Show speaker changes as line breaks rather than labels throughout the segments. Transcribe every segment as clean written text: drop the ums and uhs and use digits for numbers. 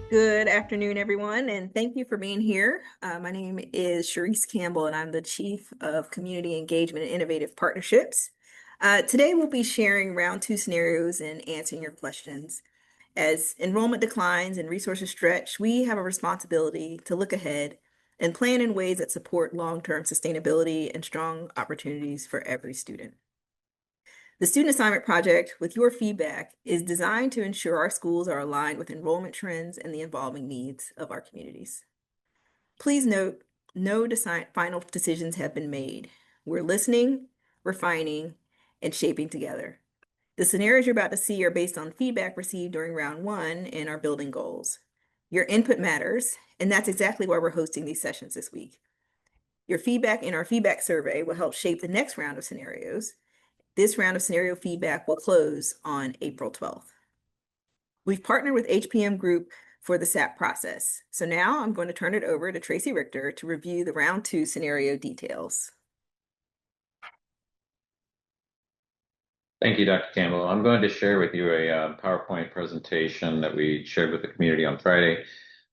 Good afternoon, everyone, and thank you for being here. My name is Sharice Campbell, and I'm the Chief of Community Engagement and Innovative Partnerships. Today, we'll be sharing round two scenarios and answering your questions. As enrollment declines and resources stretch, we have a responsibility to look ahead and plan in ways that support long-term sustainability and strong opportunities for every student. The student assignment project, with your feedback, is designed to ensure our schools are aligned with enrollment trends and the evolving needs of our communities. Please note, no final decisions have been made. We're listening, refining, and shaping together. The scenarios you're about to see are based on feedback received during round one and our building goals. Your input matters, and that's exactly why we're hosting these sessions this week. Your feedback in our feedback survey will help shape the next round of scenarios. This round of scenario feedback will close on April 12th. We've partnered with HPM Group for the SAP process. So now I'm going to turn it over to Tracy Richter to review the round two scenario details.
Thank you, Dr. Campbell. I'm going to share with you a PowerPoint presentation that we shared with the community on Friday.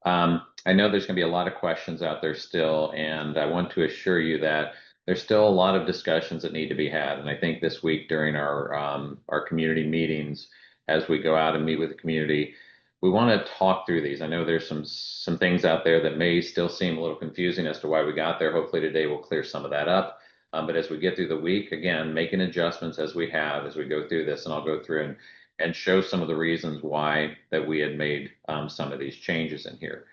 I know there's going to be a lot of questions out there still, and I want to assure you that there's still a lot of discussions that need to be had. And I think this week during our community meetings, as we go out and meet with the community, we want to talk through these. I know there's some things out there that may still seem a little confusing as to why we got there. Hopefully today we'll clear some of that up. But as we get through the week, again, making adjustments as we have as we go through this, and I'll go through and show some of the reasons why that we had made some of these changes in here.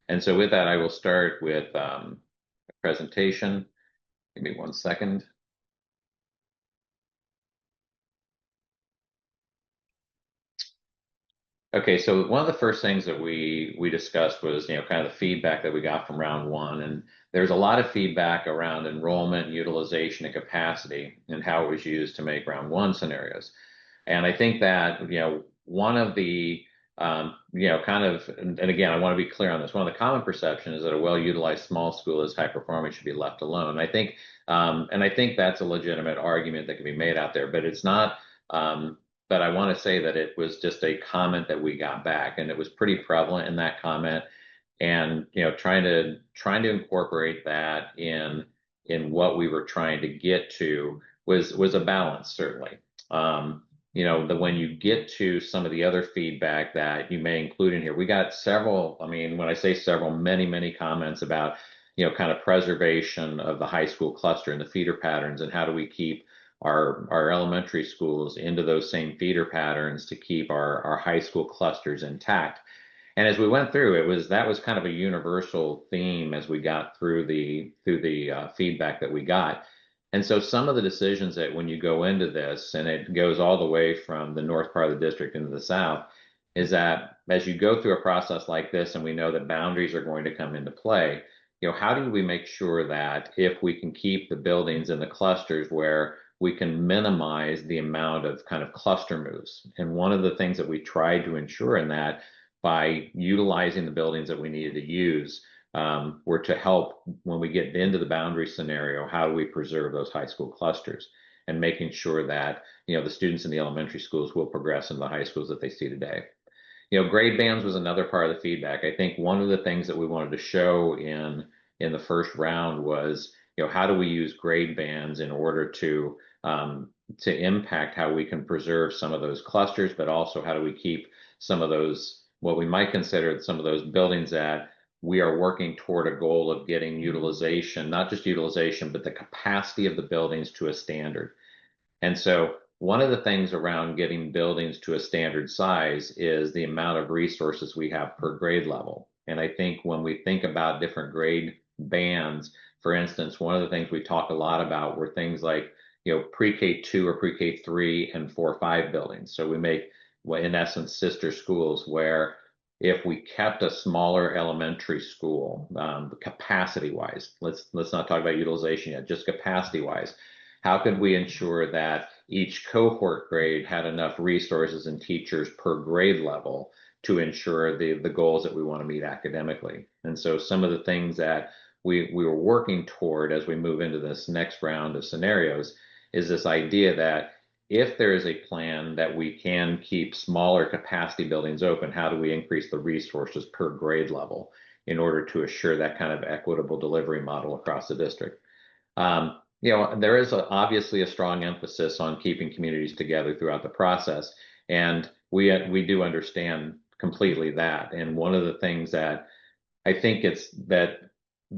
And so with that, I will start with a presentation. Give me 1 second. Okay, so one of the first things that we discussed was, kind of the feedback that we got from round one, and there's a lot of feedback around enrollment, utilization, and capacity, and how it was used to make round one scenarios. And I think that, one of the, kind of, and again, I want to be clear on this. One of the common perception is that a well-utilized small school is high performing, should be left alone. And I think that's a legitimate argument that can be made out there, but it's not. But I want to say that it was just a comment that we got back, and it was pretty prevalent in that comment. And trying to incorporate that in what we were trying to get to was a balance, certainly. That when you get to some of the other feedback that you may include in here, we got several. I mean, when I say several, many comments about kind of preservation of the high school cluster and the feeder patterns, and how do we keep our elementary schools into those same feeder patterns to keep our high school clusters intact. And as we went through, that was kind of a universal theme as we got through the feedback that we got. And so some of the decisions that when you go into this, and it goes all the way from the north part of the district into the south, is that as you go through a process like this, and we know that boundaries are going to come into play, how do we make sure that if we can keep the buildings in the clusters where we can minimize the amount of kind of cluster moves? And one of the things that we tried to ensure in that, by utilizing the buildings that we needed to use, were to help when we get into the boundary scenario, how do we preserve those high school clusters, and making sure that the students in the elementary schools will progress in the high schools that they see today. Grade bands was another part of the feedback. I think one of the things that we wanted to show in the first round was, how do we use grade bands in order to impact how we can preserve some of those clusters, but also how do we keep some of those, what we might consider some of those buildings that we are working toward a goal of getting utilization, not just utilization, but the capacity of the buildings to a standard. And so one of the things around getting buildings to a standard size is the amount of resources we have per grade level. And I think when we think about different grade bands, for instance, one of the things we talk a lot about were things like, pre-K 2 or pre-K 3 and 4 or 5 buildings. So we make, well, in essence, sister schools, where if we kept a smaller elementary school, capacity wise, let's not talk about utilization yet, just capacity wise, how could we ensure that each cohort grade had enough resources and teachers per grade level to ensure the goals that we want to meet academically? And so some of the things that we were working toward as we move into this next round of scenarios is this idea that if there is a plan that we can keep smaller capacity buildings open, how do we increase the resources per grade level in order to assure that kind of equitable delivery model across the district? There is obviously a strong emphasis on keeping communities together throughout the process, and we do understand completely that. And one of the things that I think it's that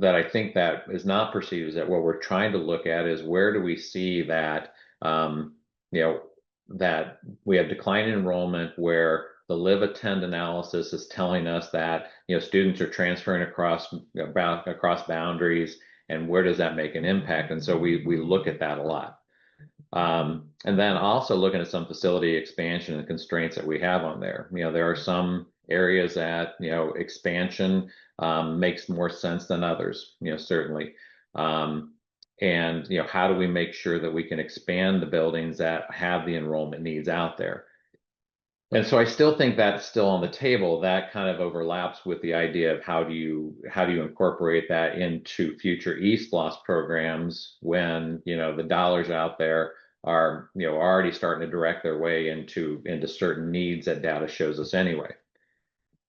I think that is not perceived is that what we're trying to look at is where do we see that you know that we have declining enrollment where the live attend analysis is telling us that students are transferring across boundaries, and where does that make an impact? And so we look at that a lot. And then also looking at some facility expansion and constraints that we have on there. There are some areas that, expansion makes more sense than others, certainly. And, how do we make sure that we can expand the buildings that have the enrollment needs out there? And so I still think that's still on the table. That kind of overlaps with the idea of how do you incorporate that into future eSPLOS programs when the dollars out there are already starting to direct their way into certain needs that data shows us anyway.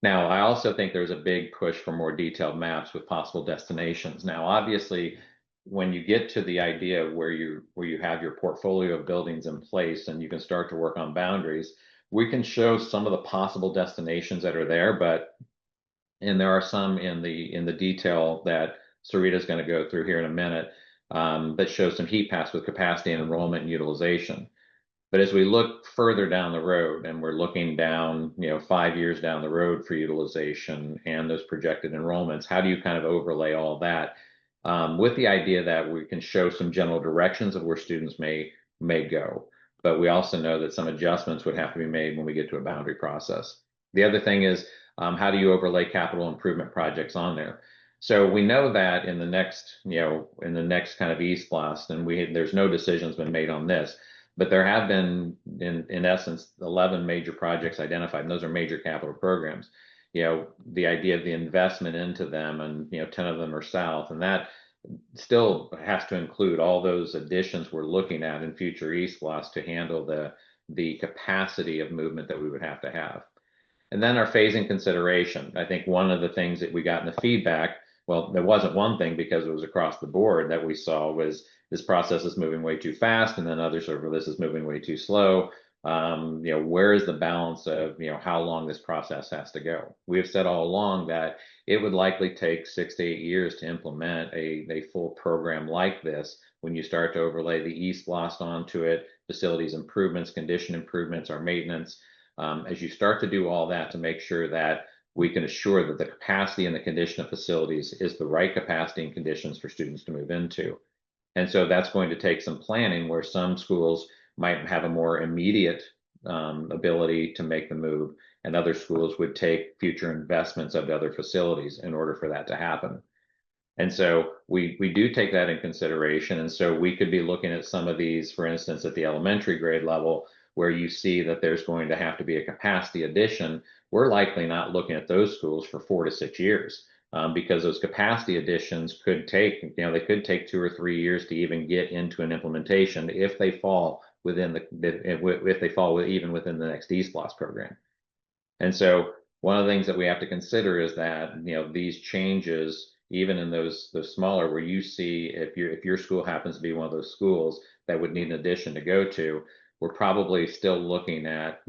Now, I also think there's a big push for more detailed maps with possible destinations. Now, obviously, when you get to the idea where you have your portfolio of buildings in place and you can start to work on boundaries, we can show some of the possible destinations that are there, and there are some in the detail that Sarita is going to go through here in a minute that shows some heat maps with capacity and enrollment and utilization. But as we look further down the road, and we're looking down, 5 years down the road for utilization and those projected enrollments, how do you kind of overlay all that with the idea that we can show some general directions of where students may go, but we also know that some adjustments would have to be made when we get to a boundary process. The other thing is how do you overlay capital improvement projects on there? So we know that in the next kind of eSPLOS, and there's no decisions been made on this. But there have been, in essence, 11 major projects identified, and those are major capital programs. The idea of the investment into them, and 10 of them are south, and that still has to include all those additions we're looking at in future eSPLOS to handle the capacity of movement that we would have to have. And then our phasing consideration. I think one of the things that we got in the feedback, well, there wasn't one thing because it was across the board that we saw was this process is moving way too fast, and then others are, this is moving way too slow. Where is the balance of, how long this process has to go? We have said all along that it would likely take 6 to 8 years to implement a full program like this when you start to overlay the eSPLOS onto it, facilities improvements, condition improvements, our maintenance. As you start to do all that to make sure that we can assure that the capacity and the condition of facilities is the right capacity and conditions for students to move into. And so that's going to take some planning where some schools might have a more immediate ability to make the move, and other schools would take future investments of other facilities in order for that to happen. And so we do take that in consideration. And so we could be looking at some of these, for instance, at the elementary grade level, where you see that there's going to have to be a capacity addition. We're likely not looking at those schools for 4 to 6 years. Because those capacity additions could take, they could take 2 or 3 years to even get into an implementation if they fall within even within the next eSPLOS program. And so one of the things that we have to consider is that these changes, even in those smaller, where you see if your school happens to be one of those schools that would need an addition to go to, we're probably still looking at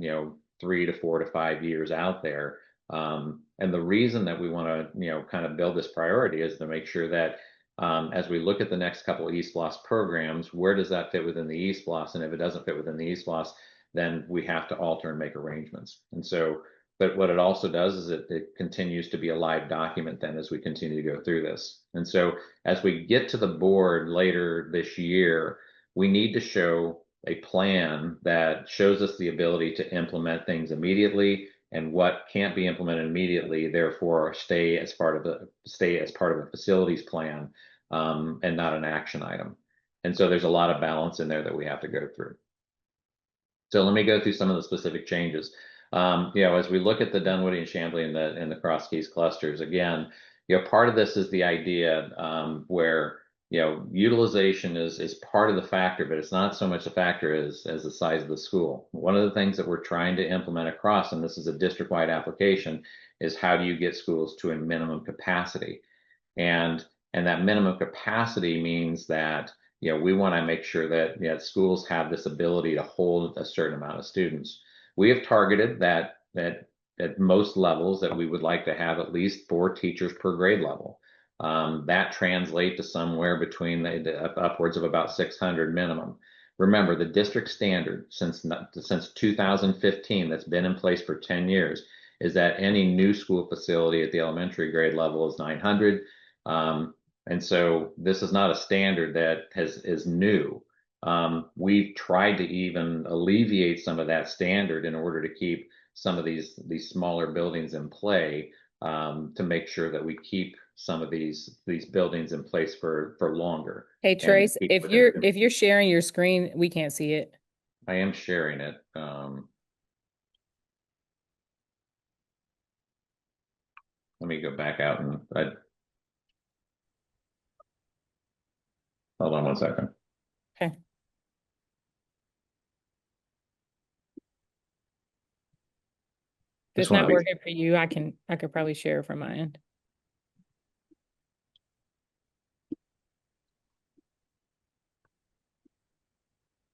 3 to 4 to 5 years out there. And the reason that we want to, kind of build this priority is to make sure that as we look at the next couple of eSPLOS programs, where does that fit within the eSPLOS? And if it doesn't fit within the eSPLOS, then we have to alter and make arrangements. And so, but what it also does is it continues to be a live document then as we continue to go through this. And so as we get to the board later this year, we need to show a plan that shows us the ability to implement things immediately, and what can't be implemented immediately, therefore stay as part of a facilities plan and not an action item. And so there's a lot of balance in there that we have to go through. So let me go through some of the specific changes. As we look at the Dunwoody and Chamblee and the Cross Keys clusters, again, part of this is the idea where utilization is part of the factor, but it's not so much a factor as the size of the school. One of the things that we're trying to implement across, and this is a district-wide application, is how do you get schools to a minimum capacity? And that minimum capacity means that we want to make sure that schools have this ability to hold a certain amount of students. We have targeted that at most levels that we would like to have at least 4 teachers per grade level. That translates to somewhere between upwards of about 600 minimum. Remember, the district standard since 2015 that's been in place for 10 years is that any new school facility at the elementary grade level is 900. And so this is not a standard that is new. We've tried to even alleviate some of that standard in order to keep some of these smaller buildings in play, to make sure that we keep some of these buildings in place for longer.
Hey Trace, if you're sharing your screen, we can't see it.
I am sharing it. Let me go back out and hold on one second.
Okay. If it's not working for you, I could probably share from my end.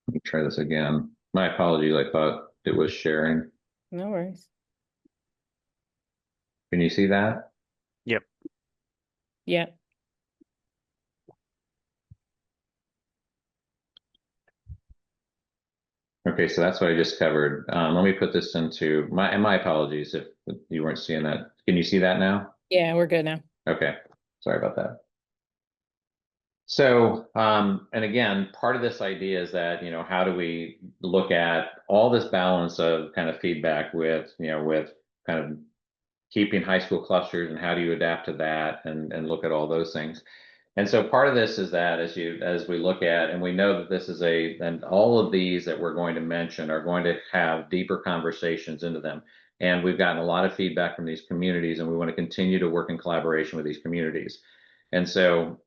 Let me try this again. My apologies, I thought it was sharing.
No worries.
Can you see that?
Yep.
Yep.
Okay, so that's what I just covered. Let me put this into my apologies if you weren't seeing that. Can you see that now?
Yeah, we're good now.
Okay, sorry about that. So, and again, part of this idea is that, how do we look at all this balance of kind of feedback with kind of keeping high school clusters, and how do you adapt to that and look at all those things. And so part of this is that as we look at, and we know that this is and all of these that we're going to mention are going to have deeper conversations into them. And we've gotten a lot of feedback from these communities, and we want to continue to work in collaboration with these communities. And so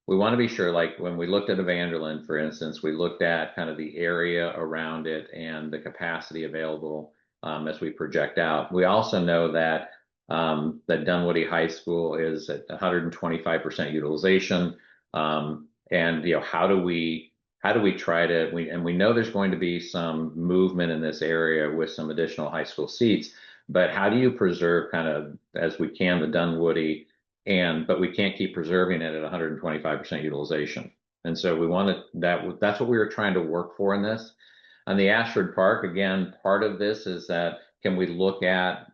we want to be sure, like when we looked at Evangeline, for instance, we looked at kind of the area around it and the capacity available as we project out. We also know that Dunwoody High School is at 125% utilization. And how do we try to, we know there's going to be some movement in this area with some additional high school seats, but how do you preserve kind of as we can the Dunwoody, but we can't keep preserving it at 125% utilization. And so we wanted that's what we were trying to work for in this. On the Ashford Park, again, part of this is that can we look at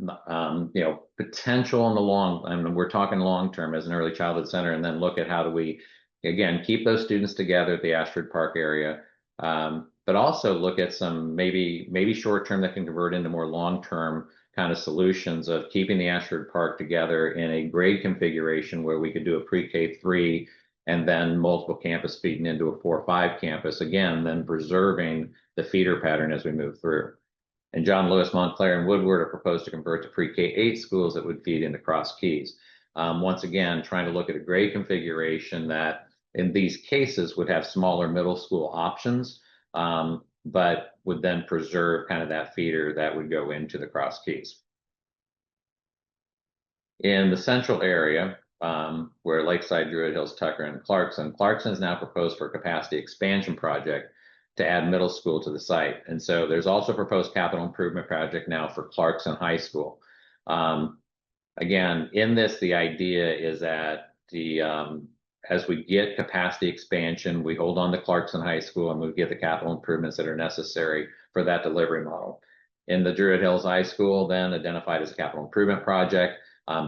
potential in the long, and we're talking long term as an early childhood center, and then look at how do we again keep those students together at the Ashford Park area, but also look at some maybe short term that can convert into more long term kind of solutions of keeping the Ashford Park together in a grade configuration where we could do a pre-K 3 and then multiple campus feeding into a 4-5 campus, again, then preserving the feeder pattern as we move through. And John Lewis, Montclair, and Woodward are proposed to convert to pre-K 8 schools that would feed into Cross Keys. Once again, trying to look at a grade configuration that in these cases would have smaller middle school options, but would then preserve kind of that feeder that would go into the Cross Keys. In the central area, where Lakeside, Druid Hills, Tucker, and Clarkson is now proposed for a capacity expansion project to add middle school to the site. And so there's also a proposed capital improvement project now for Clarkson High School. Again, in this, the idea is that as we get capacity expansion, we hold on to Clarkson High School and we get the capital improvements that are necessary for that delivery model. In the Druid Hills High School, then identified as a capital improvement project,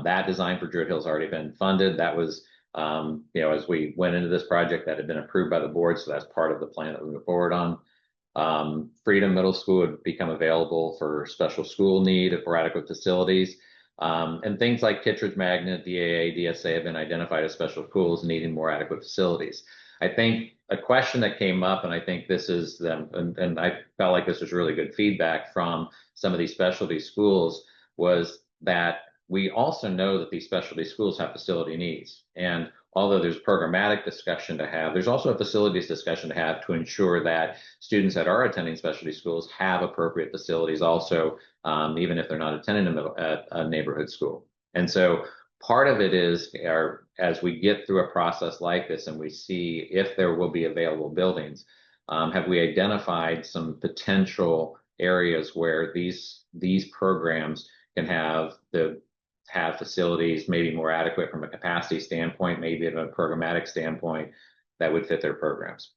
that design for Druid Hills has already been funded. That was, as we went into this project, that had been approved by the board, so that's part of the plan that we move forward on. Freedom Middle School would become available for special school need for adequate facilities. And things like Kittredge Magnet, DAA, DSA have been identified as special schools needing more adequate facilities. I think a question that came up, and I think this is them, and I felt like this was really good feedback from some of these specialty schools, was that we also know that these specialty schools have facility needs. And although there's programmatic discussion to have, there's also a facilities discussion to have to ensure that students that are attending specialty schools have appropriate facilities also, even if they're not attending a neighborhood school. And so part of it is, as we get through a process like this and we see if there will be available buildings, have we identified some potential areas where these programs can have facilities maybe more adequate from a capacity standpoint, maybe from a programmatic standpoint, that would fit their programs.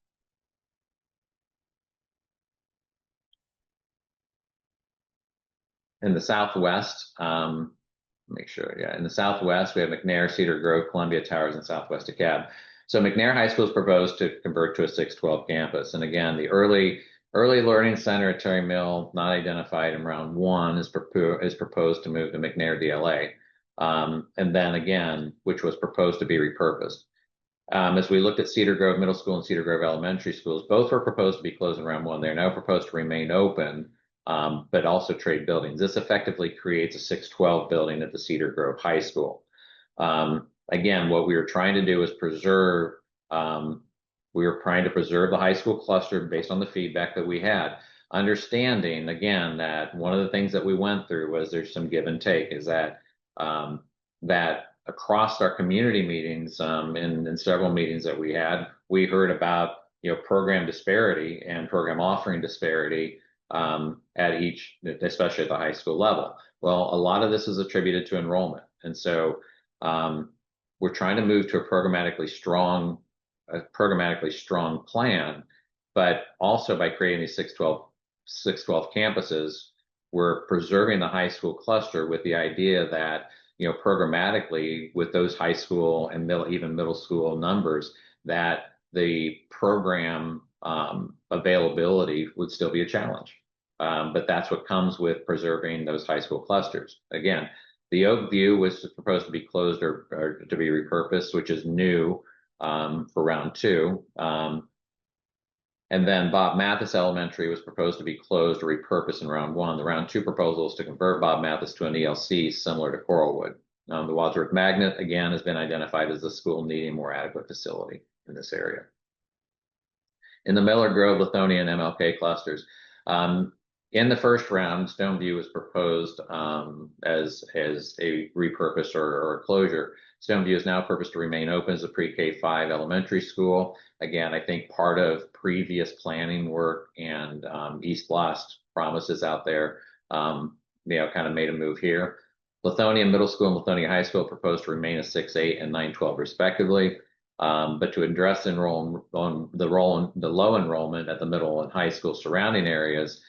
In the Southwest, make sure, yeah, in the Southwest, we have McNair, Cedar Grove, Columbia Towers, and Southwest DeKalb. So McNair High School is proposed to convert to a 612 campus. And again, the early learning center at Terry Mill, not identified in round 1, is proposed to move to McNair DLA. And then again, which was proposed to be repurposed. As we looked at Cedar Grove Middle School and Cedar Grove Elementary Schools, both were proposed to be closed in round 1. They're now proposed to remain open, but also trade buildings. This effectively creates a 612 building at the Cedar Grove High School. Again, what we were trying to do is preserve, the high school cluster based on the feedback that we had. Understanding, again, that one of the things that we went through was there's some give and take, is that across our community meetings, in several meetings that we had, we heard about, program disparity and program offering disparity at each, especially at the high school level. Well, a lot of this is attributed to enrollment. And so we're trying to move to a programmatically strong plan, but also by creating these 612 campuses, we're preserving the high school cluster with the idea that, programmatically with those high school and even middle school numbers, that the program availability would still be a challenge. But that's what comes with preserving those high school clusters. Again, the Oakview was proposed to be closed or to be repurposed, which is new for round 2. And then Bob Mathis Elementary was proposed to be closed or repurposed in round 1. The round 2 proposal is to convert Bob Mathis to an ELC similar to Coralwood. The Wadsworth Magnet, again, has been identified as the school needing more adequate facility in this area. In the Miller Grove, Lithonia, and MLK clusters, in the first round, Stoneview was proposed as a repurpose or a closure. Stoneview is now purposed to remain open as a pre-K-5 elementary school. Again, I think part of previous planning work and East Blast promises out there, kind of made a move here. Lithonia Middle School and Lithonia High School proposed to remain as 6-8 and 9-12 respectively. But to address the low enrollment at the middle and high school surrounding areas,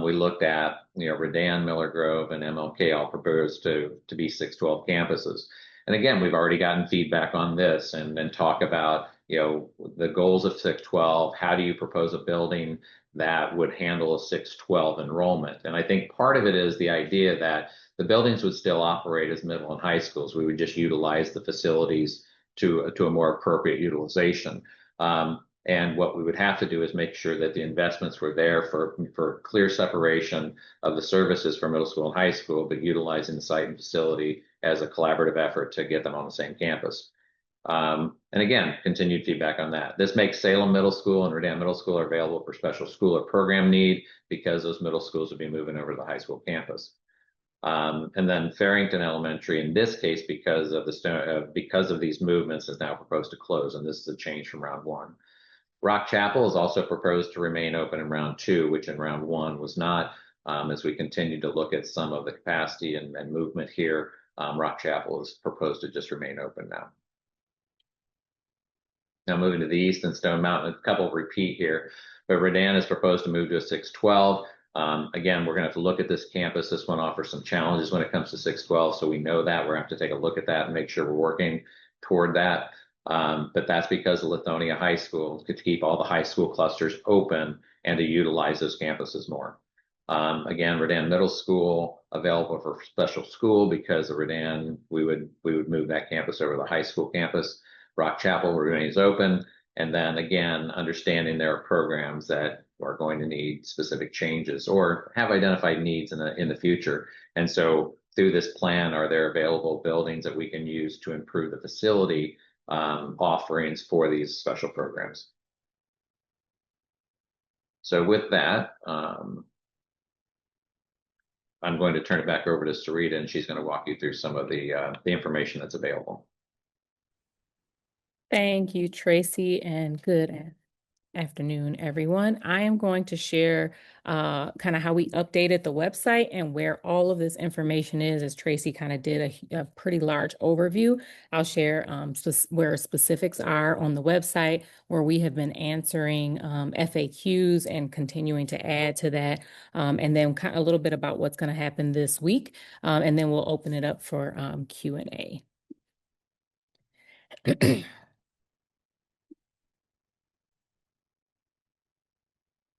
we looked at, Redan, Miller Grove, and MLK all proposed to be 612 campuses. And again, we've already gotten feedback on this and talk about, the goals of 612. How do you propose a building that would handle a 612 enrollment? And I think part of it is the idea that the buildings would still operate as middle and high schools. We would just utilize the facilities to a more appropriate utilization. And what we would have to do is make sure that the investments were there for clear separation of the services for middle school and high school, but utilizing the site and facility as a collaborative effort to get them on the same campus. And again, continued feedback on that. This makes Salem Middle School and Redan Middle School available for special school or program need, because those middle schools would be moving over to the high school campus. And then Farrington Elementary, in this case, because of these movements, is now proposed to close, and this is a change from round 1. Rock Chapel is also proposed to remain open in round 2, which in round 1 was not. As we continue to look at some of the capacity and movement here, Rock Chapel is proposed to just remain open now. Now moving to the east and Stone Mountain, a couple repeat here, but Redan is proposed to move to a 612. Again, we're going to have to look at this campus. This one offers some challenges when it comes to 612, so we know that. We're going to have to take a look at that and make sure we're working toward that. But that's because of Lithonia High School, to keep all the high school clusters open and to utilize those campuses more. Again, Redan Middle School available for special school, because of Redan, we would move that campus over to the high school campus. Rock Chapel remains open. And then again, understanding there are programs that are going to need specific changes or have identified needs in the future. And so through this plan, are there available buildings that we can use to improve the facility offerings for these special programs. So with that, I'm going to turn it back over to Sarita, and she's going to walk you through some of the information that's available.
Thank you, Tracy, and good afternoon, everyone. I am going to share kind of how we updated the website and where all of this information is, as Tracy kind of did a pretty large overview. I'll share where specifics are on the website, where we have been answering FAQs and continuing to add to that, and then kind of a little bit about what's going to happen this week, and then we'll open it up for Q&A.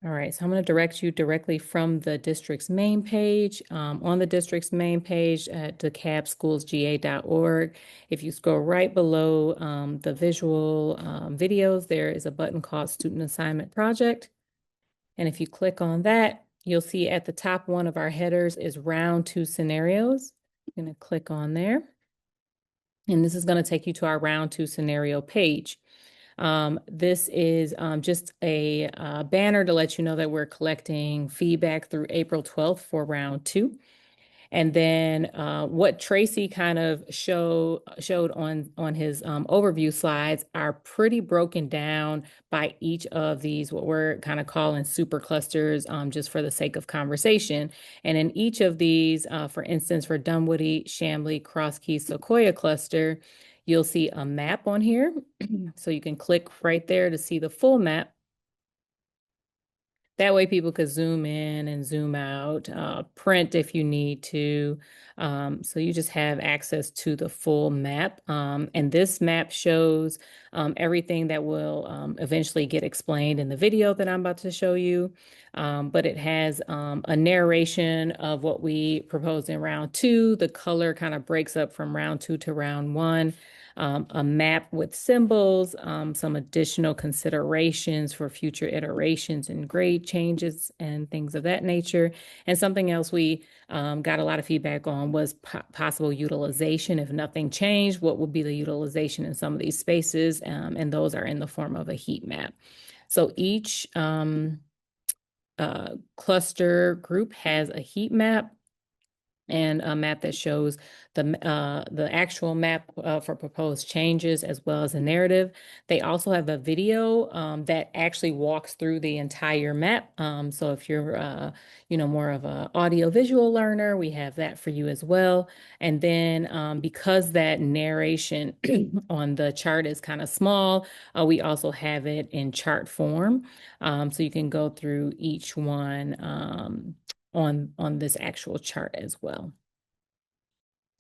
All right, so I'm going to direct you directly from the district's main page. On the district's main page at DeKalbSchoolsGA.org, if you scroll right below the visual videos, there is a button called Student Assignment Project. And if you click on that, you'll see at the top one of our headers is Round 2 Scenarios. I'm going to click on there. And this is going to take you to our Round 2 Scenario page. This is just a banner to let you know that we're collecting feedback through April 12th for round 2. And then what Tracy kind of showed on his overview slides are pretty broken down by each of these, what we're kind of calling super clusters, just for the sake of conversation. And in each of these, for instance, for Dunwoody, Chamblee, Cross Keys, Sequoia cluster, you'll see a map on here. So you can click right there to see the full map. That way people could zoom in and zoom out, print if you need to. So you just have access to the full map. And this map shows everything that will eventually get explained in the video that I'm about to show you. But it has a narration of what we proposed in round 2. The color kind of breaks up from round 2 to round 1. A map with symbols, some additional considerations for future iterations and grade changes and things of that nature. And something else we got a lot of feedback on was possible utilization. If nothing changed, what would be the utilization in some of these spaces? And those are in the form of a heat map. So each cluster group has a heat map and a map that shows the actual map for proposed changes, as well as a narrative. They also have a video that actually walks through the entire map. So if you're more of an audio-visual learner, we have that for you as well. And then because that narration on the chart is kind of small, we also have it in chart form. So you can go through each one on this actual chart as well.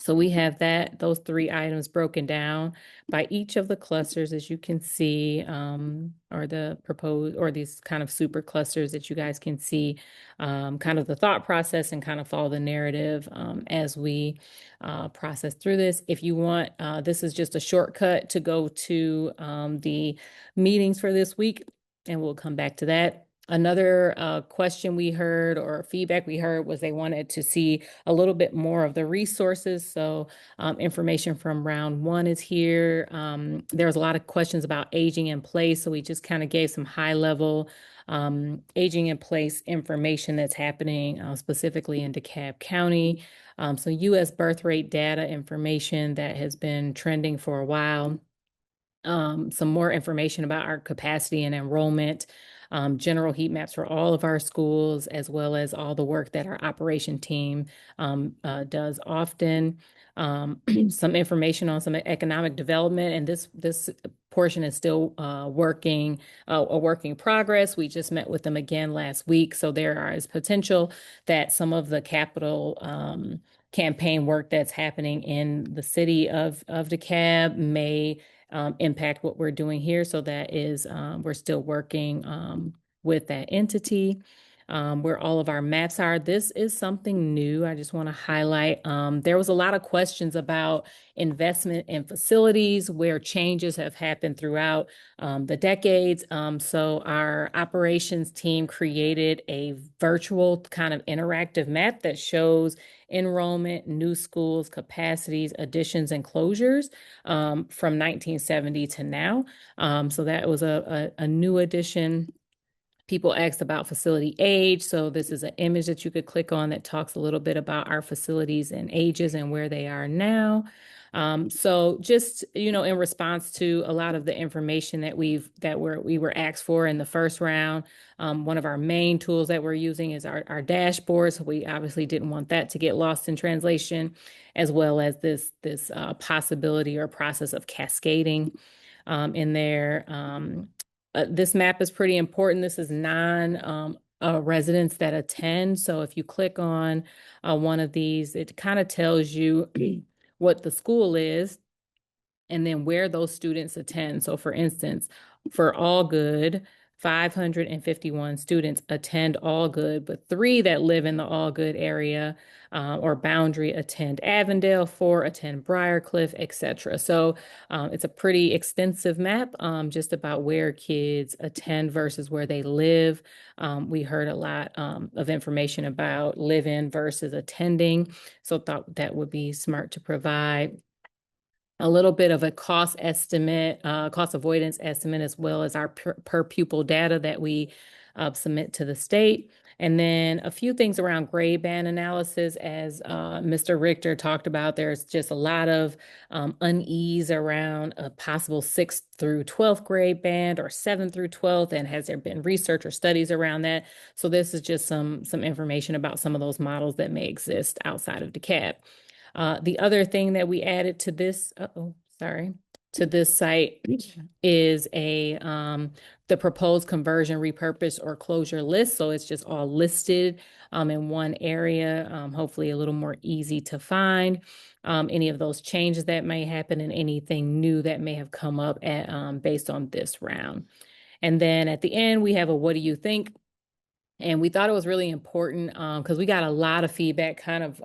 So we have those 3 items broken down by each of the clusters, as you can see, or the proposed, or these kind of super clusters that you guys can see, kind of the thought process and kind of follow the narrative as we process through this. If you want, this is just a shortcut to go to the meetings for this week, and we'll come back to that. Another question we heard, or feedback we heard, was they wanted to see a little bit more of the resources. So information from round 1 is here. There's a lot of questions about aging in place. So we just kind of gave some high level aging in place information that's happening specifically in DeKalb County. So U.S. birth rate data information that has been trending for a while. Some more information about our capacity and enrollment. General heat maps for all of our schools, as well as all the work that our operation team does often. Some information on some economic development, and this portion is still a work in progress. We just met with them again last week, so there is potential that some of the capital campaign work that's happening in the city of DeKalb may impact what we're doing here. So that is, we're still working with that entity. where all of our maps are. This is something new. I just want to highlight. There was a lot of questions about investment in facilities where changes have happened throughout the decades. So our operations team created a virtual kind of interactive map that shows enrollment, new schools, capacities, additions, and closures from 1970 to now. So that was a new addition. People asked about facility age. So this is an image that you could click on that talks a little bit about our facilities and ages and where they are now. So just, in response to a lot of the information that we were asked for in the first round, one of our main tools that we're using is our dashboards. We obviously didn't want that to get lost in translation, as well as this possibility or process of cascading in there. This map is pretty important. This is residents that attend. So if you click on one of these, it kind of tells you what the school is and then where those students attend. So for instance, for All Good, 551 students attend All Good, but 3 that live in the All Good area or boundary attend Avondale, 4 attend Briarcliff, etc. So it's a pretty extensive map just about where kids attend versus where they live. We heard a lot of information about live-in versus attending, so thought that would be smart to provide. A little bit of a cost estimate, cost avoidance estimate, as well as our per pupil data that we submit to the state. And then a few things around grade band analysis. As Mr. Richter talked about, there's just a lot of unease around a possible 6th through 12th grade band or 7th through 12th. And has there been research or studies around that? So this is just some information about some of those models that may exist outside of DeKalb. The other thing that we added to this, to this site is the proposed conversion, repurpose, or closure list. So it's just all listed in one area, hopefully a little more easy to find. Any of those changes that may happen and anything new that may have come up based on this round. And then at the end, we have a what do you think? And we thought it was really important because we got a lot of feedback kind of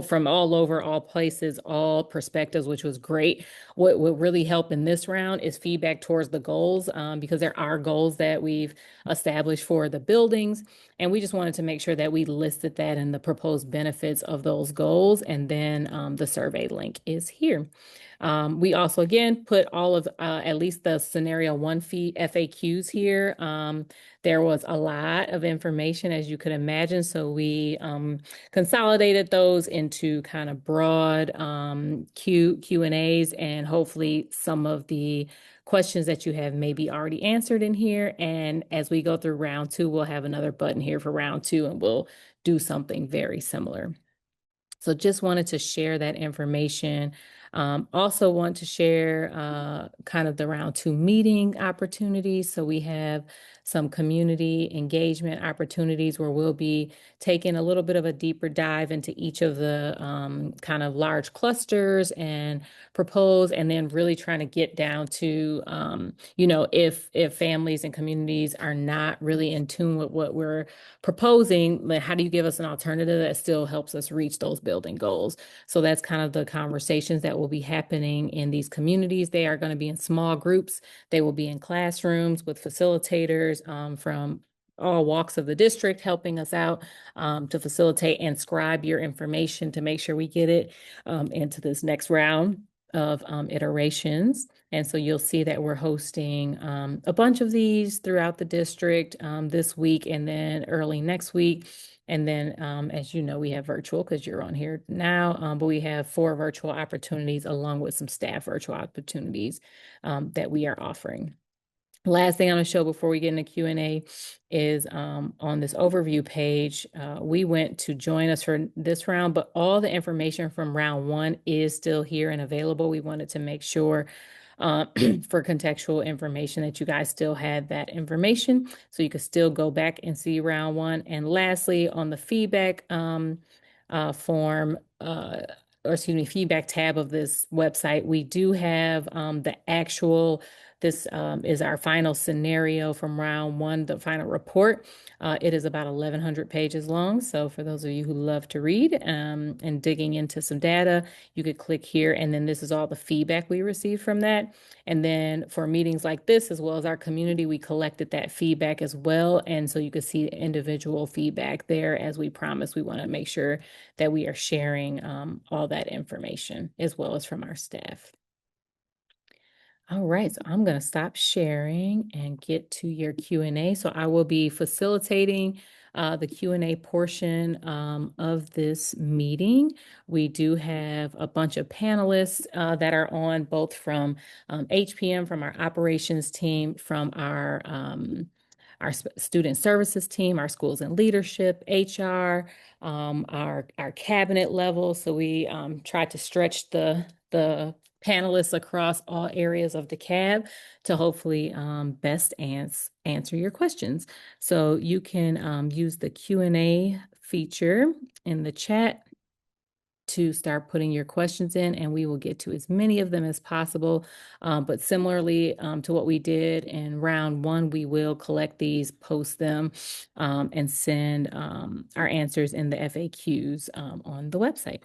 from all over, all places, all perspectives, which was great. What really helped in this round is feedback towards the goals because there are goals that we've established for the buildings. And we just wanted to make sure that we listed that in the proposed benefits of those goals. And then the survey link is here. We also, again, put all of at least the scenario 1 FAQs here. There was a lot of information, as you could imagine. So we consolidated those into kind of broad Q&As, and hopefully some of the questions that you have maybe already answered in here. And as we go through round 2, we'll have another button here for round 2, and we'll do something very similar. So just wanted to share that information. Also want to share kind of the round 2 meeting opportunities. So we have some community engagement opportunities where we'll be taking a little bit of a deeper dive into each of the kind of large clusters and propose, and then really trying to get down to, if families and communities are not really in tune with what we're proposing, then how do you give us an alternative that still helps us reach those building goals? So that's kind of the conversations that will be happening in these communities. They are going to be in small groups. They will be in classrooms with facilitators from all walks of the district helping us out to facilitate and scribe your information to make sure we get it into this next round of iterations. And so you'll see that we're hosting a bunch of these throughout the district this week and then early next week. And then, as you know, we have virtual because you're on here now, but we have 4 virtual opportunities along with some staff virtual opportunities that we are offering. Last thing I'm going to show before we get into Q&A is on this overview page, we went to join us for this round, but all the information from round 1 is still here and available. We wanted to make sure for contextual information that you guys still had that information, so you could still go back and see round 1. And lastly, on the feedback form, feedback tab of this website, we do have the This is our final scenario from round one, the final report. It is about 1,100 pages long. So for those of you who love to read and digging into some data, you could click here. And then this is all the feedback we received from that. And then for meetings like this, as well as our community, we collected that feedback as well. And so you can see individual feedback there. As we promised, we want to make sure that we are sharing all that information as well as from our staff. All right, so I'm going to stop sharing and get to your Q&A. So I will be facilitating the Q&A portion of this meeting. We do have a bunch of panelists that are on, both from HPM, from our operations team, from our student services team, our schools and leadership, HR, our cabinet level. So we tried to stretch the panelists across all areas of DeKalb to hopefully best answer your questions. So you can use the Q&A feature in the chat to start putting your questions in, and we will get to as many of them as possible. But similarly to what we did in round one, we will collect these, post them, and send our answers in the FAQs on the website.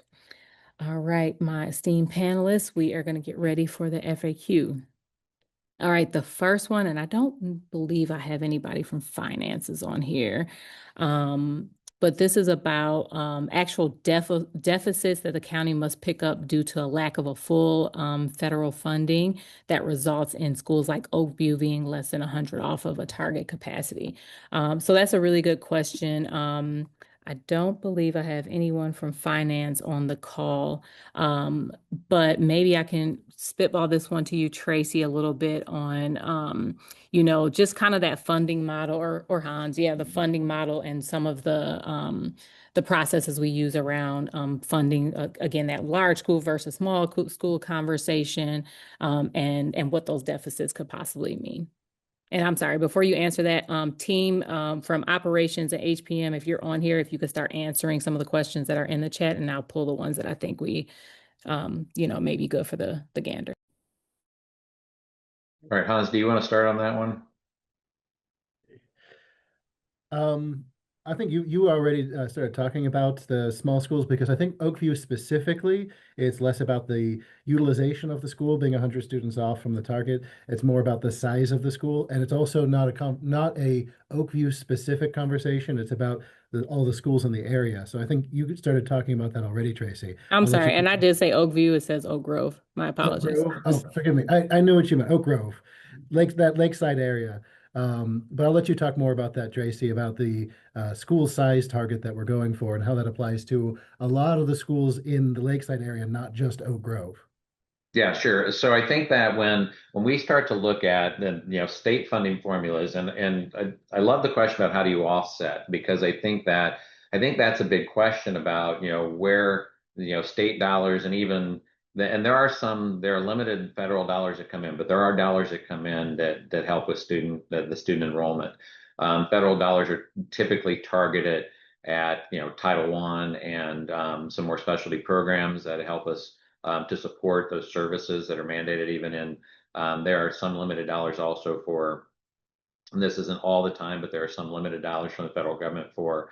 All right, my esteemed panelists, we are going to get ready for the FAQ. All right, the first one, and I don't believe I have anybody from finances on here, but this is about actual deficits that the county must pick up due to a lack of a full federal funding that results in schools like Oakview being less than 100 off of a target capacity. So that's a really good question. I don't believe I have anyone from finance on the call, but maybe I can spitball this one to you, Tracy, a little bit on, just kind of that funding model, or Hans, the funding model and some of the processes we use around funding, again, that large school versus small school conversation, and what those deficits could possibly mean. And I'm sorry, before you answer that, team from operations at HPM, if you're on here, if you could start answering some of the questions that are in the chat, and I'll pull the ones that I think we, may be good for the gander.
All right, Hans, do you want to start on that one?
I think you already started talking about the small schools, because I think Oakview specifically, it's less about the utilization of the school being 100 students off from the target. It's more about the size of the school, and it's also not a Oakview specific conversation. It's about all the schools in the area. So I think you started talking about that already, Tracy.
I'm sorry, and I did say Oakview. It says Oak Grove. My apologies.
Oh, forgive me. I knew what you meant. Oak Grove, that lakeside area. But I'll let you talk more about that, Tracy, about the school size target that we're going for and how that applies to a lot of the schools in the lakeside area, not just Oak Grove.
Yeah, sure. So I think that when we start to look at the state funding formulas, and I love the question about how do you offset, because I think that's a big question about where state dollars, and even and there are limited federal dollars that come in, but there are dollars that come in that help with the student enrollment. Federal dollars are typically targeted at Title I and some more specialty programs that help us to support those services that are mandated. Even in there are some limited dollars also for, and this isn't all the time, but there are some limited dollars from the federal government for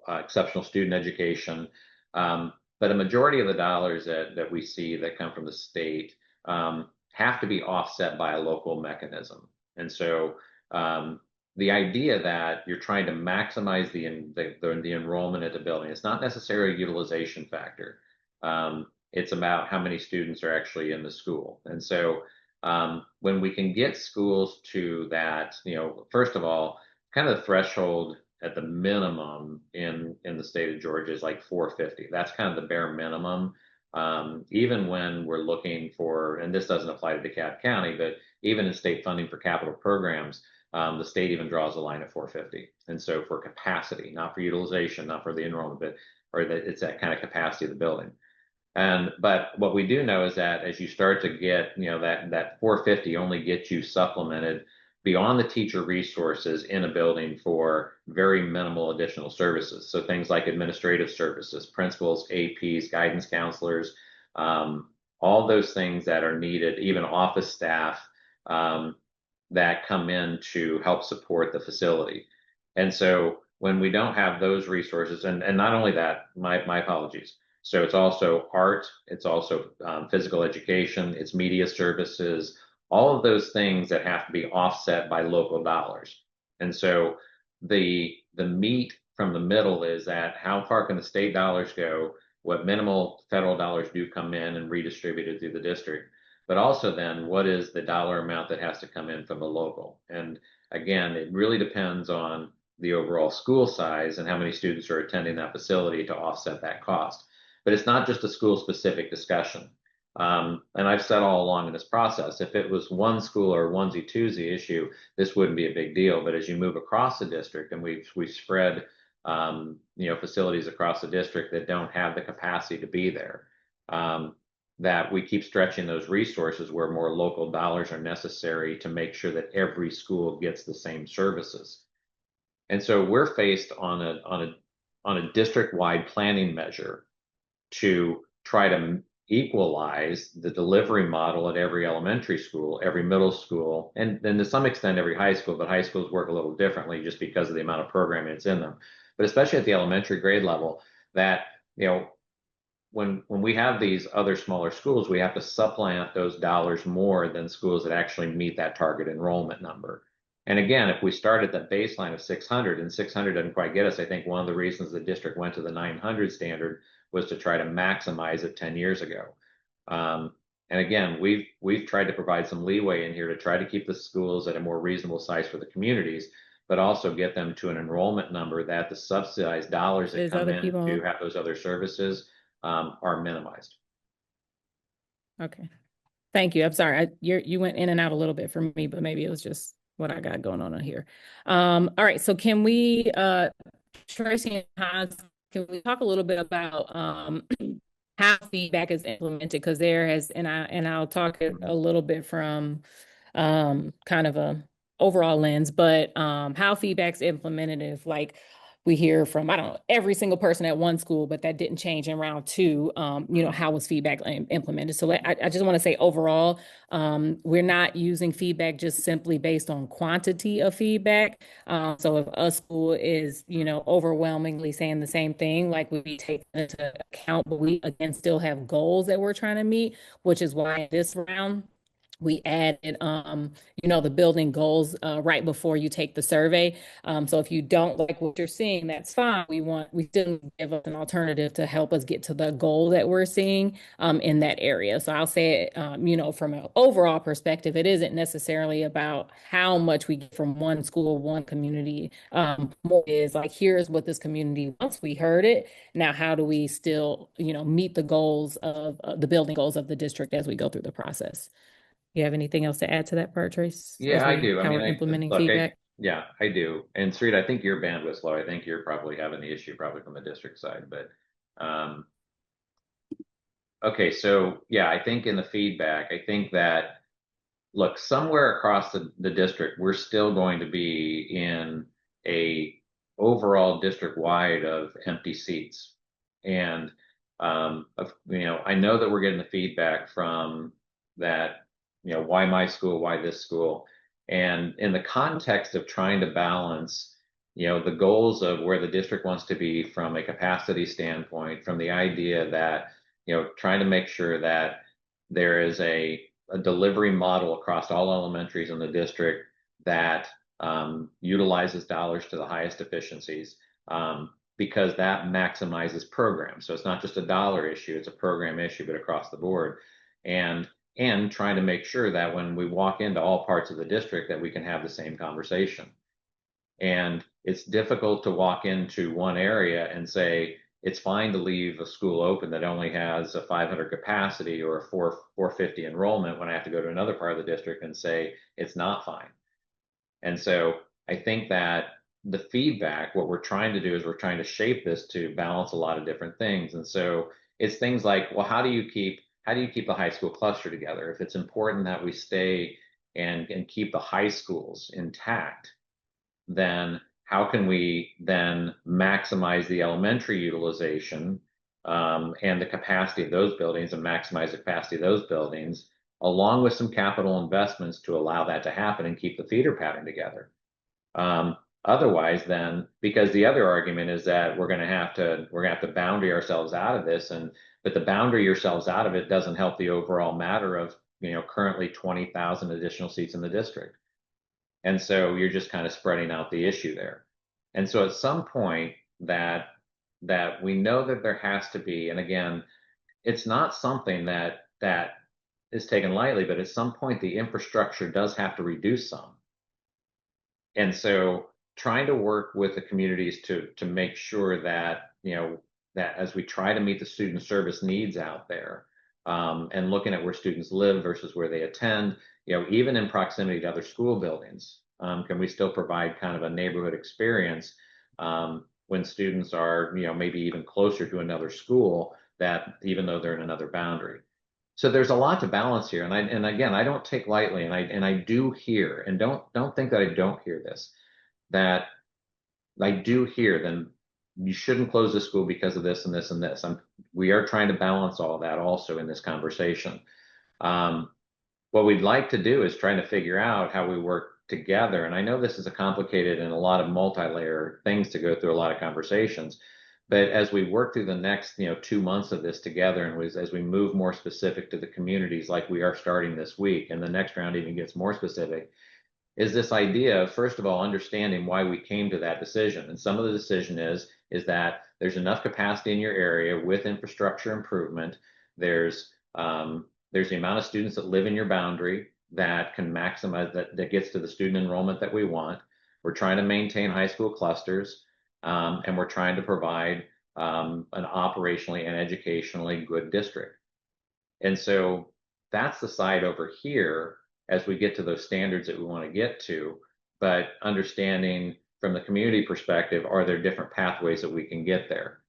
exceptional student education. But a majority of the dollars that we see that come from the state have to be offset by a local mechanism. And so the idea that you're trying to maximize the enrollment at the building, it's not necessarily a utilization factor. It's about how many students are actually in the school. And so when we can get schools to that, first of all, kind of the threshold at the minimum in the state of Georgia is like 450. That's kind of the bare minimum. Even when we're looking for, and this doesn't apply to DeKalb County, but even in state funding for capital programs, the state even draws a line at 450. And so for capacity, not for utilization, not for the enrollment, but it's that kind of capacity of the building. But what we do know is that as you start to get, that 450 only gets you supplemented beyond the teacher resources in a building for very minimal additional services. So things like administrative services, principals, APs, guidance counselors, all those things that are needed, even office staff, that come in to help support the facility. And so when we don't have those resources, and not only that, my apologies. So it's also art, it's also physical education, it's media services, all of those things that have to be offset by local dollars. And so the meat from the middle is that how far can the state dollars go, what minimal federal dollars do come in and redistributed through the district, but also then what is the dollar amount that has to come in from the local. And again, it really depends on the overall school size and how many students are attending that facility to offset that cost. But it's not just a school specific discussion. And I've said all along in this process, if it was one school or onesie twosie issue, this wouldn't be a big deal. But as you move across the district, and we've spread facilities across the district that don't have the capacity to be there, that we keep stretching those resources where more local dollars are necessary to make sure that every school gets the same services. And so we're faced on a district-wide planning measure to try to equalize the delivery model at every elementary school, every middle school, and then to some extent every high school, but high schools work a little differently just because of the amount of programming that's in them. But especially at the elementary grade level, that, when we have these other smaller schools, we have to supplant those dollars more than schools that actually meet that target enrollment number. And again, if we start at that baseline of 600 and 600 doesn't quite get us, I think one of the reasons the district went to the 900 standard was to try to maximize it 10 years ago. And again, we've tried to provide some leeway in here to try to keep the schools at a more reasonable size for the communities, but also get them to an enrollment number that the subsidized dollars that come in to have those other services are minimized.
Okay. Thank you. I'm sorry. You went in and out a little bit for me, but maybe it was just what I got going on here. All right. So can we, Tracy and Hans, can we talk a little bit about how feedback is implemented? Because there has, and I'll talk a little bit from kind of a overall lens, but how feedback's implemented if we hear from, I don't know, every single person at one school, but that didn't change in round two, how was feedback implemented? So I just want to say overall, we're not using feedback just simply based on quantity of feedback. So if a school is, overwhelmingly saying the same thing, we take into account, but we again still have goals that we're trying to meet, which is why this round, we added, the building goals right before you take the survey. So if you don't like what you're seeing, that's fine. We still give us an alternative to help us get to the goal that we're seeing in that area. So I'll say, from an overall perspective, it isn't necessarily about how much we get from one school, one community. More is here's what this community wants. We heard it. Now, how do we still, meet the goals of the building goals of the district as we go through the process? You have anything else to add to that part, Trace?
Yeah, I do.
How we're implementing feedback?
Yeah, I do. And Sreed, I think your bandwidth's low. I think you're probably having the issue probably from the district side. But okay, so yeah, I think in the feedback, I think that, look, somewhere across the district, we're still going to be in a overall district wide of empty seats. And I know that we're getting the feedback from that, why my school, why this school? And in the context of trying to balance, the goals of where the district wants to be from a capacity standpoint, from the idea that, trying to make sure that there is a delivery model across all elementaries in the district that utilizes dollars to the highest efficiencies, because that maximizes programs. So it's not just a dollar issue, it's a program issue, but across the board. And trying to make sure that when we walk into all parts of the district that we can have the same conversation. And it's difficult to walk into one area and say, it's fine to leave a school open that only has a 500 capacity or a 450 enrollment when I have to go to another part of the district and say, it's not fine. And so I think that the feedback, what we're trying to do is we're trying to shape this to balance a lot of different things. And so it's things like, well, how do you keep the high school cluster together? If it's important that we stay and keep the high schools intact, then how can we then maximize the elementary utilization and the capacity of those buildings and maximize the capacity of those buildings along with some capital investments to allow that to happen and keep the feeder pattern together. Otherwise, then, because the other argument is that we're going to have to boundary ourselves out of this, but the boundary yourselves out of it doesn't help the overall matter of, currently 20,000 additional seats in the district. And so you're just kind of spreading out the issue there. And so at some point that we know that there has to be, and again, it's not something that is taken lightly, but at some point the infrastructure does have to reduce some. And so trying to work with the communities to make sure that, that as we try to meet the student service needs out there, and looking at where students live versus where they attend, even in proximity to other school buildings, can we still provide kind of a neighborhood experience when students are, maybe even closer to another school, that even though they're in another boundary. So there's a lot to balance here, and again, I don't take lightly, and I do hear, and don't think that I don't hear this, that I do hear, then you shouldn't close the school because of this and this and this. We are trying to balance all that also in this conversation. What we'd like to do is trying to figure out how we work together. And I know this is a complicated and a lot of multi-layer things to go through, a lot of conversations. But as we work through the next 2 months of this together, and as we move more specific to the communities, like we are starting this week, and the next round even gets more specific, is this idea of, first of all, understanding why we came to that decision. And some of the decision is that there's enough capacity in your area with infrastructure improvement. There's the amount of students that live in your boundary that can maximize that gets to the student enrollment that we want. We're trying to maintain high school clusters, and we're trying to provide an operationally and educationally good district. And so that's the side over here as we get to those standards that we want to get to, but understanding from the community perspective, are there different pathways that we can get there?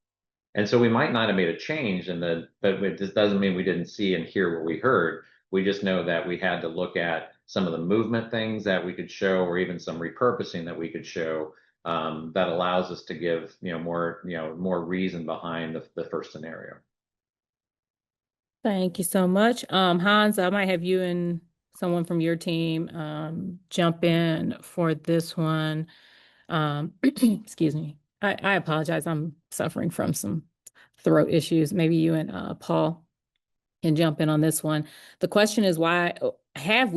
And so we might not have made a change but this doesn't mean we didn't see and hear what we heard. We just know that we had to look at some of the movement things that we could show, or even some repurposing that we could show, that allows us to give more reason behind the first scenario.
Thank you so much. Hans, I might have you and someone from your team jump in for this one. Excuse me. I apologize. I'm suffering from some throat issues. Maybe you and Paul can jump in on this one. The question is, why haven't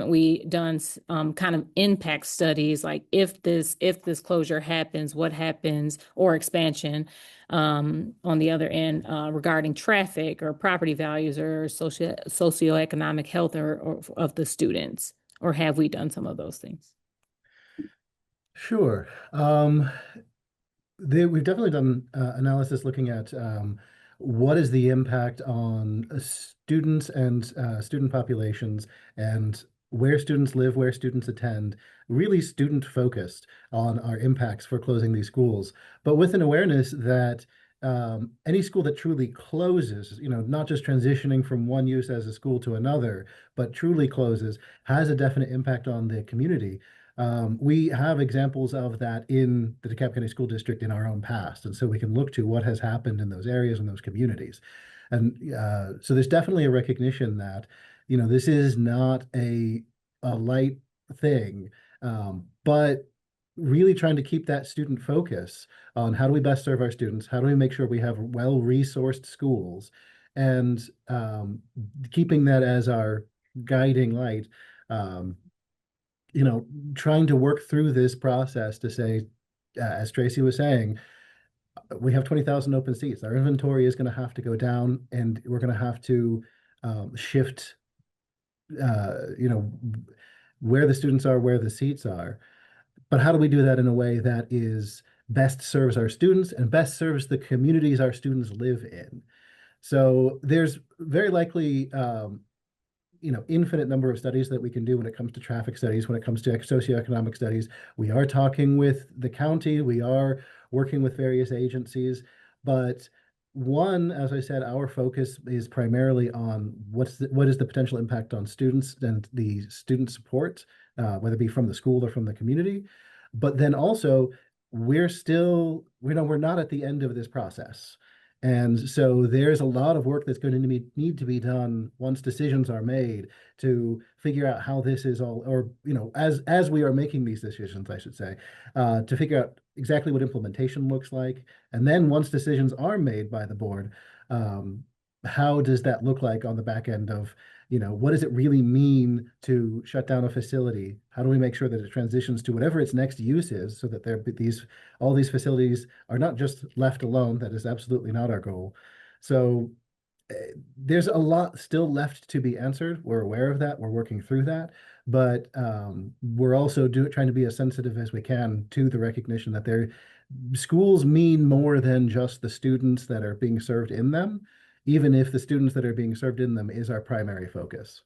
we done kind of impact studies, like if this closure happens, what happens, or expansion on the other end regarding traffic or property values or socioeconomic health or of the students, or have we done some of those things?
Sure. We've definitely done analysis looking at what is the impact on students and student populations, and where students live, where students attend, really student focused on our impacts for closing these schools, but with an awareness that any school that truly closes, not just transitioning from one use as a school to another, but truly closes, has a definite impact on the community. We have examples of that in the DeKalb County School District in our own past, and so we can look to what has happened in those areas and those communities. And so there's definitely a recognition that, this is not a light thing, but really trying to keep that student focus on how do we best serve our students, how do we make sure we have well-resourced schools, and keeping that as our guiding light. Trying to work through this process to say, as Tracy was saying, we have 20,000 open seats. Our inventory is going to have to go down, and we're going to have to shift, where the students are, where the seats are. But how do we do that in a way that is best serves our students and best serves the communities our students live in? So there's very likely infinite number of studies that we can do when it comes to traffic studies, when it comes to socioeconomic studies. We are talking with the county, we are working with various agencies, but one, as I said, our focus is primarily on what is the potential impact on students and the student support, whether it be from the school or from the community. But then also, we're not at the end of this process. And so there's a lot of work that's going to need to be done once decisions are made to figure out how this is all, or as we are making these decisions, I should say, to figure out exactly what implementation looks like. And then once decisions are made by the board, how does that look like on the back end of, what does it really mean to shut down a facility? How do we make sure that it transitions to whatever its next use is, so that all these facilities are not just left alone? That is absolutely not our goal. So there's a lot still left to be answered. We're aware of that. We're working through that. But we're also trying to be as sensitive as we can to the recognition that schools mean more than just the students that are being served in them, even if the students that are being served in them is our primary focus.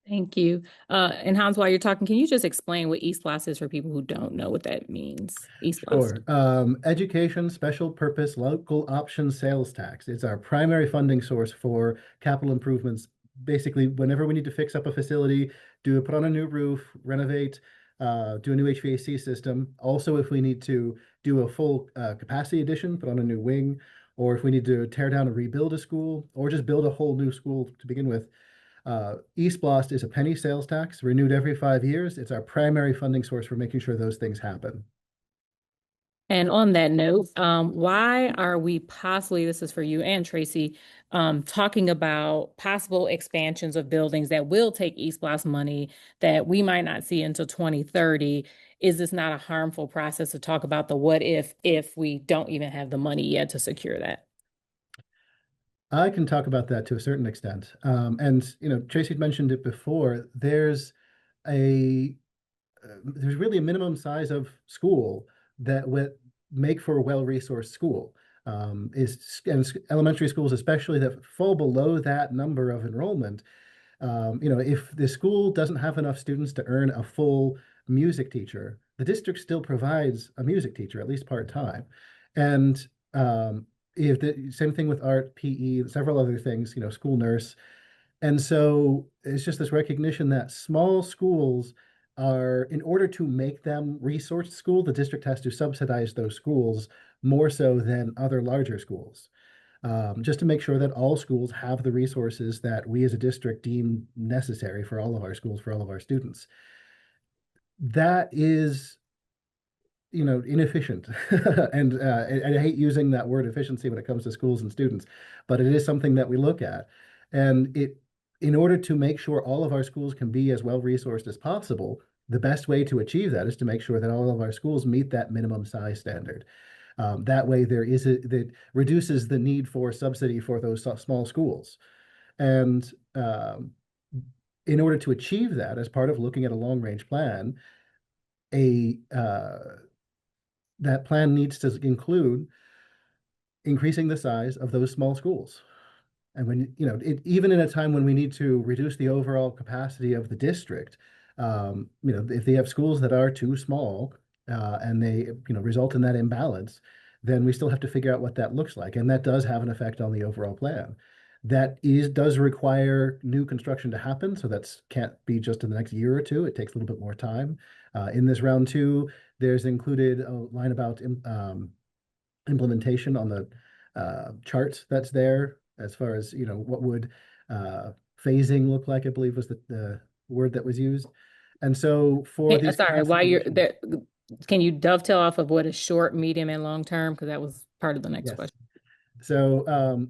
Thank you. And Hans, while you're talking, can you just explain what eSPLOS is for people who don't know what that means? eSPLOS.
Sure. Education Special Purpose Local Option Sales Tax. It's our primary funding source for capital improvements. Basically, whenever we need to fix up a facility, put on a new roof, renovate, do a new HVAC system. Also, if we need to do a full capacity addition, put on a new wing, or if we need to tear down and rebuild a school, or just build a whole new school to begin with. eSPLOS is a penny sales tax renewed every 5 years. It's our primary funding source for making sure those things happen.
And on that note, why are we possibly, this is for you and Tracy, talking about possible expansions of buildings that will take eSPLOS money that we might not see until 2030? Is this not a harmful process to talk about the what if we don't even have the money yet to secure that?
I can talk about that to a certain extent. And Tracy mentioned it before. There's really a minimum size of school that would make for a well-resourced school. And elementary schools, especially, that fall below that number of enrollment. If the school doesn't have enough students to earn a full music teacher, the district still provides a music teacher, at least part-time. And if the same thing with art, PE, several other things, school nurse. And so it's just this recognition that small schools are, in order to make them resource school, the district has to subsidize those schools more so than other larger schools, just to make sure that all schools have the resources that we as a district deem necessary for all of our schools, for all of our students. That is inefficient. And I hate using that word efficiency when it comes to schools and students, but it is something that we look at. And in order to make sure all of our schools can be as well-resourced as possible, the best way to achieve that is to make sure that all of our schools meet that minimum size standard. That way that reduces the need for subsidy for those small schools. And in order to achieve that, as part of looking at a long-range plan, that plan needs to include increasing the size of those small schools. And when, even in a time when we need to reduce the overall capacity of the district, if they have schools that are too small, and they, result in that imbalance, then we still have to figure out what that looks like. And that does have an effect on the overall plan. That does require new construction to happen. So that can't be just in the next year or two. It takes a little bit more time. In this round 2, there's included a line about implementation on the chart that's there, as far as what would phasing look like, I believe was the word that was used. And so for these
Sorry, while you're there, can you dovetail off of what is short, medium, and long term? Because that was part of the next question.
So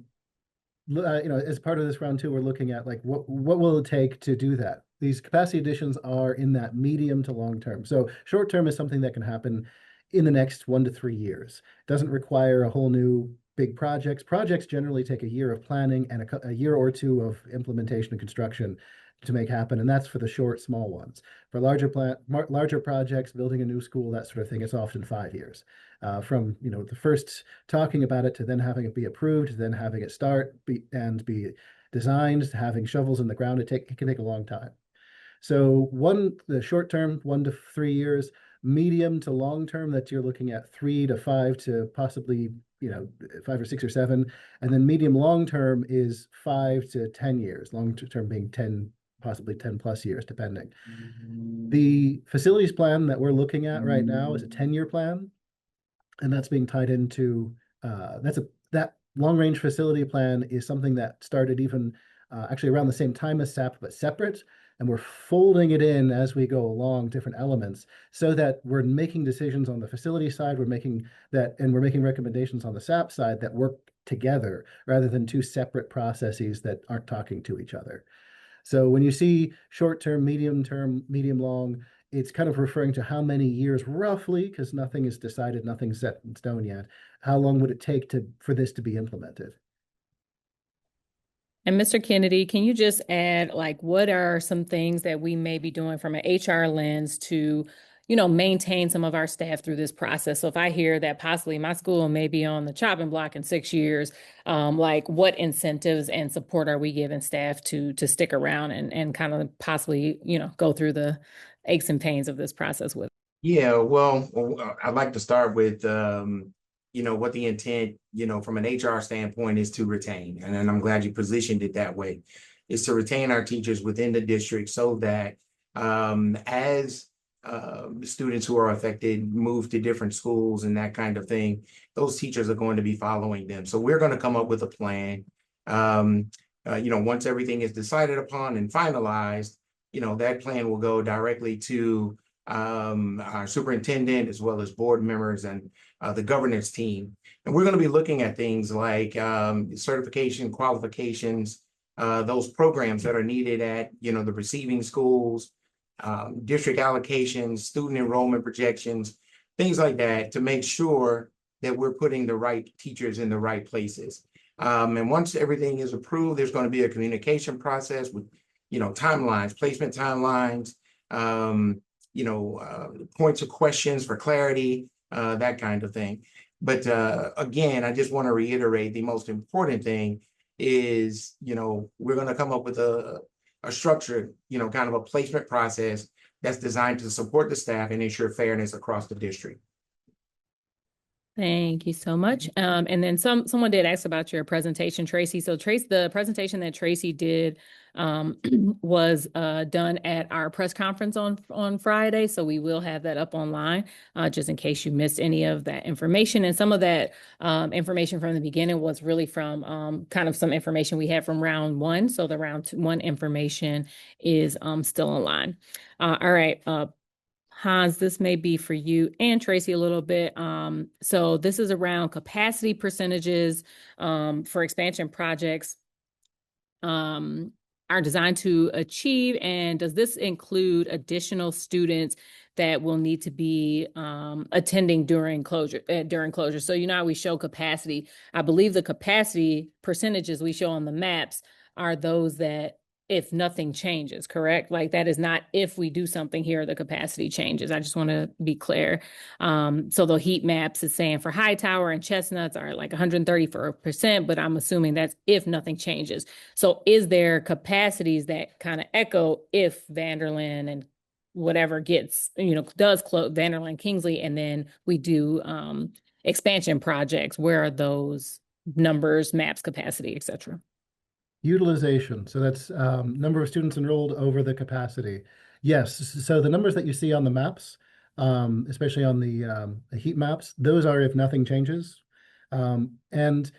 as part of this round 2, we're looking at like what will it take to do that. These capacity additions are in that medium to long term. So short term is something that can happen in the next 1 to 3 years. It doesn't require a whole new big projects. Projects generally take a year of planning and a year or 2 of implementation and construction to make happen, and that's for the short, small ones. For larger projects, building a new school, that sort of thing, it's often 5 years. From the first talking about it to then having it be approved, to then having it start and be designed, to having shovels in the ground, it can take a long time. So the short term, 1 to 3 years, medium to long term, that you're looking at 3 to 5 to possibly 5 or 6 or 7, and then medium long term is 5 to 10 years, long term being 10, possibly 10 plus years, depending. The facilities plan that we're looking at right now is a 10-year plan, and that's being tied into that long-range facility plan is something that started even actually around the same time as SAP, but separate. And we're folding it in as we go along, different elements, so that we're making decisions on the facility side, we're making recommendations on the SAP side that work together rather than two separate processes that aren't talking to each other. So when you see short-term, medium-long, it's kind of referring to how many years roughly, because nothing is decided, nothing's set in stone yet. How long would it take for this to be implemented?
And Mr. Kennedy, can you just add, like, what are some things that we may be doing from an HR lens to, maintain some of our staff through this process? So if I hear that possibly my school may be on the chopping block in 6 years, like what incentives and support are we giving staff to stick around and kind of possibly, go through the aches and pains of this process with?
Yeah, well, I'd like to start with, what the intent, from an HR standpoint is to retain. And I'm glad you positioned it that way, is to retain our teachers within the district so that as students who are affected move to different schools and that kind of thing, those teachers are going to be following them. So we're going to come up with a plan. Once everything is decided upon and finalized, that plan will go directly to our superintendent as well as board members and the governance team. And we're going to be looking at things like certification, qualifications, those programs that are needed at, the receiving schools, district allocations, student enrollment projections, things like that, to make sure that we're putting the right teachers in the right places. And once everything is approved, there's going to be a communication process with, timelines, placement timelines, points of questions for clarity, that kind of thing. But again, I just want to reiterate the most important thing is, we're going to come up with a structured, kind of a placement process that's designed to support the staff and ensure fairness across the district.
Thank you so much. And then someone did ask about your presentation, Tracy. So the presentation that Tracy did was done at our press conference on Friday. So we will have that up online just in case you missed any of that information. And some of that information from the beginning was really from kind of some information we had from round one. So the round one information is still online. All right. Hans, this may be for you and Tracy a little bit. So this is around capacity percentages for expansion projects are designed to achieve. And does this include additional students that will need to be attending during closure? So, how we show capacity. I believe the capacity percentages we show on the maps are those that if nothing changes, correct? Like that is not if we do something here, the capacity changes. I just want to be clear. So the heat maps is saying for Hightower and Chestnuts are like 134%, but I'm assuming that's if nothing changes. So is there capacities that kind of echo if Vanderlyn and whatever gets, does close Vanderlyn, Kingsley, and then we do expansion projects? Where are those numbers, maps, capacity, et cetera?
Utilization. So that's number of students enrolled over the capacity. Yes. So the numbers that you see on the maps, especially on the heat maps, those are if nothing changes. And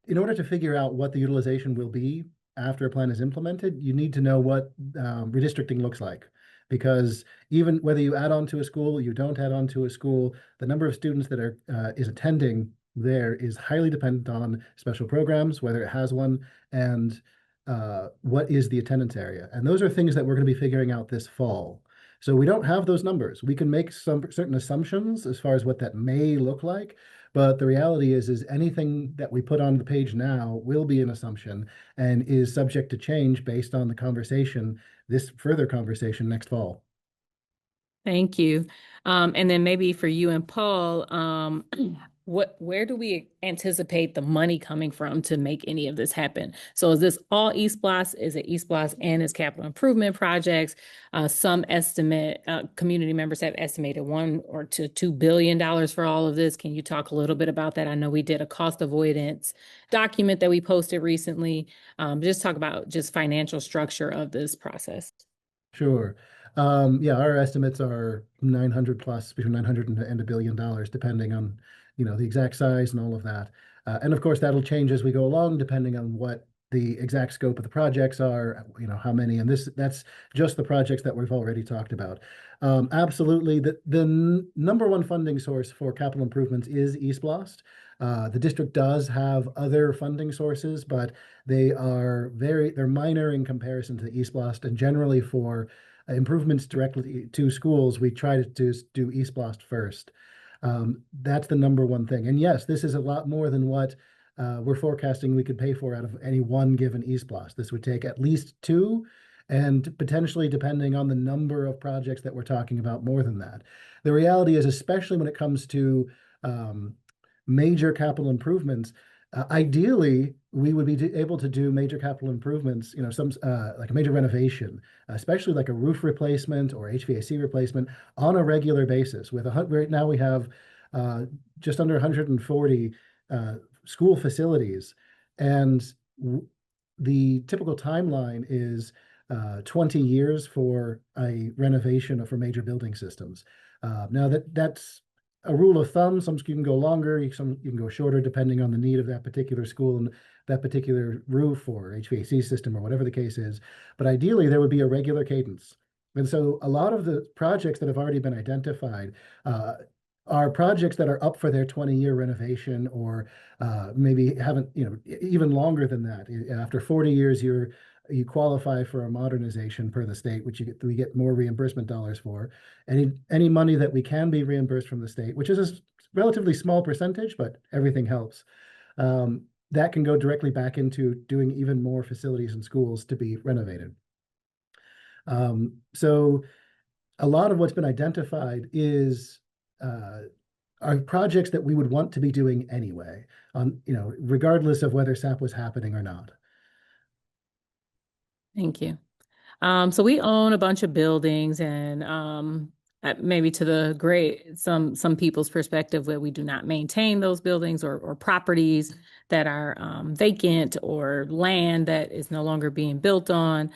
in order to figure out what the utilization will be after a plan is implemented, you need to know what redistricting looks like. Because even whether you add on to a school, you don't add on to a school, the number of students that is attending there is highly dependent on special programs, whether it has one, and what is the attendance area. And those are things that we're going to be figuring out this fall. So we don't have those numbers. We can make some certain assumptions as far as what that may look like, but the reality is anything that we put on the page now will be an assumption and is subject to change based on the conversation, this further conversation next fall.
Thank you. And then maybe for you and Paul, where do we anticipate the money coming from to make any of this happen? So is this all East Blos? Is it East Blos and its capital improvement projects? Some estimate, community members have estimated $1 to $2 billion for all of this. Can you talk a little bit about that? I know we did a cost avoidance document that we posted recently. Just talk about just financial structure of this process.
Sure. Yeah, our estimates are 900 plus, between 900 and $1 billion, depending on the exact size and all of that. And of course, that'll change as we go along, depending on what the exact scope of the projects are, how many, and that's just the projects that we've already talked about. Absolutely, the number one funding source for capital improvements is eSplost. The district does have other funding sources, but they're minor in comparison to eSplost, and generally for improvements directly to schools, we try to do eSplost first. That's the number one thing. And yes, this is a lot more than what we're forecasting we could pay for out of any one given eSplost. This would take at least two, and potentially, depending on the number of projects that we're talking about, more than that. The reality is, especially when it comes to major capital improvements, ideally, we would be able to do major capital improvements, some like a major renovation, especially like a roof replacement or HVAC replacement on a regular basis. Right now we have just under 140 school facilities, and the typical timeline is 20 years for a renovation for major building systems. Now that's a rule of thumb. Some you can go longer, you can go shorter, depending on the need of that particular school and that particular roof or HVAC system or whatever the case is. But ideally, there would be a regular cadence. And so a lot of the projects that have already been identified are projects that are up for their 20-year renovation, or maybe haven't, even longer than that. After 40 years, you qualify for a modernization per the state, which we get more reimbursement dollars for. Any money that we can be reimbursed from the state, which is a relatively small percentage, but everything helps. That can go directly back into doing even more facilities and schools to be renovated. So a lot of what's been identified are projects that we would want to be doing anyway, regardless of whether SAP was happening or not.
Thank you. So we own a bunch of buildings, and maybe to some people's perspective, where we do not maintain those buildings or properties that are vacant, or land that is no longer being built on.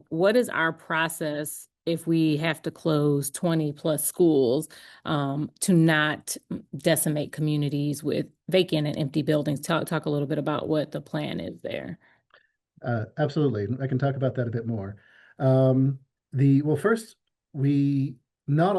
What is our process if we have to close 20 plus schools to not decimate communities with vacant and empty buildings? Talk a little bit about what the plan is there.
Absolutely. I can talk about that a bit more. First, not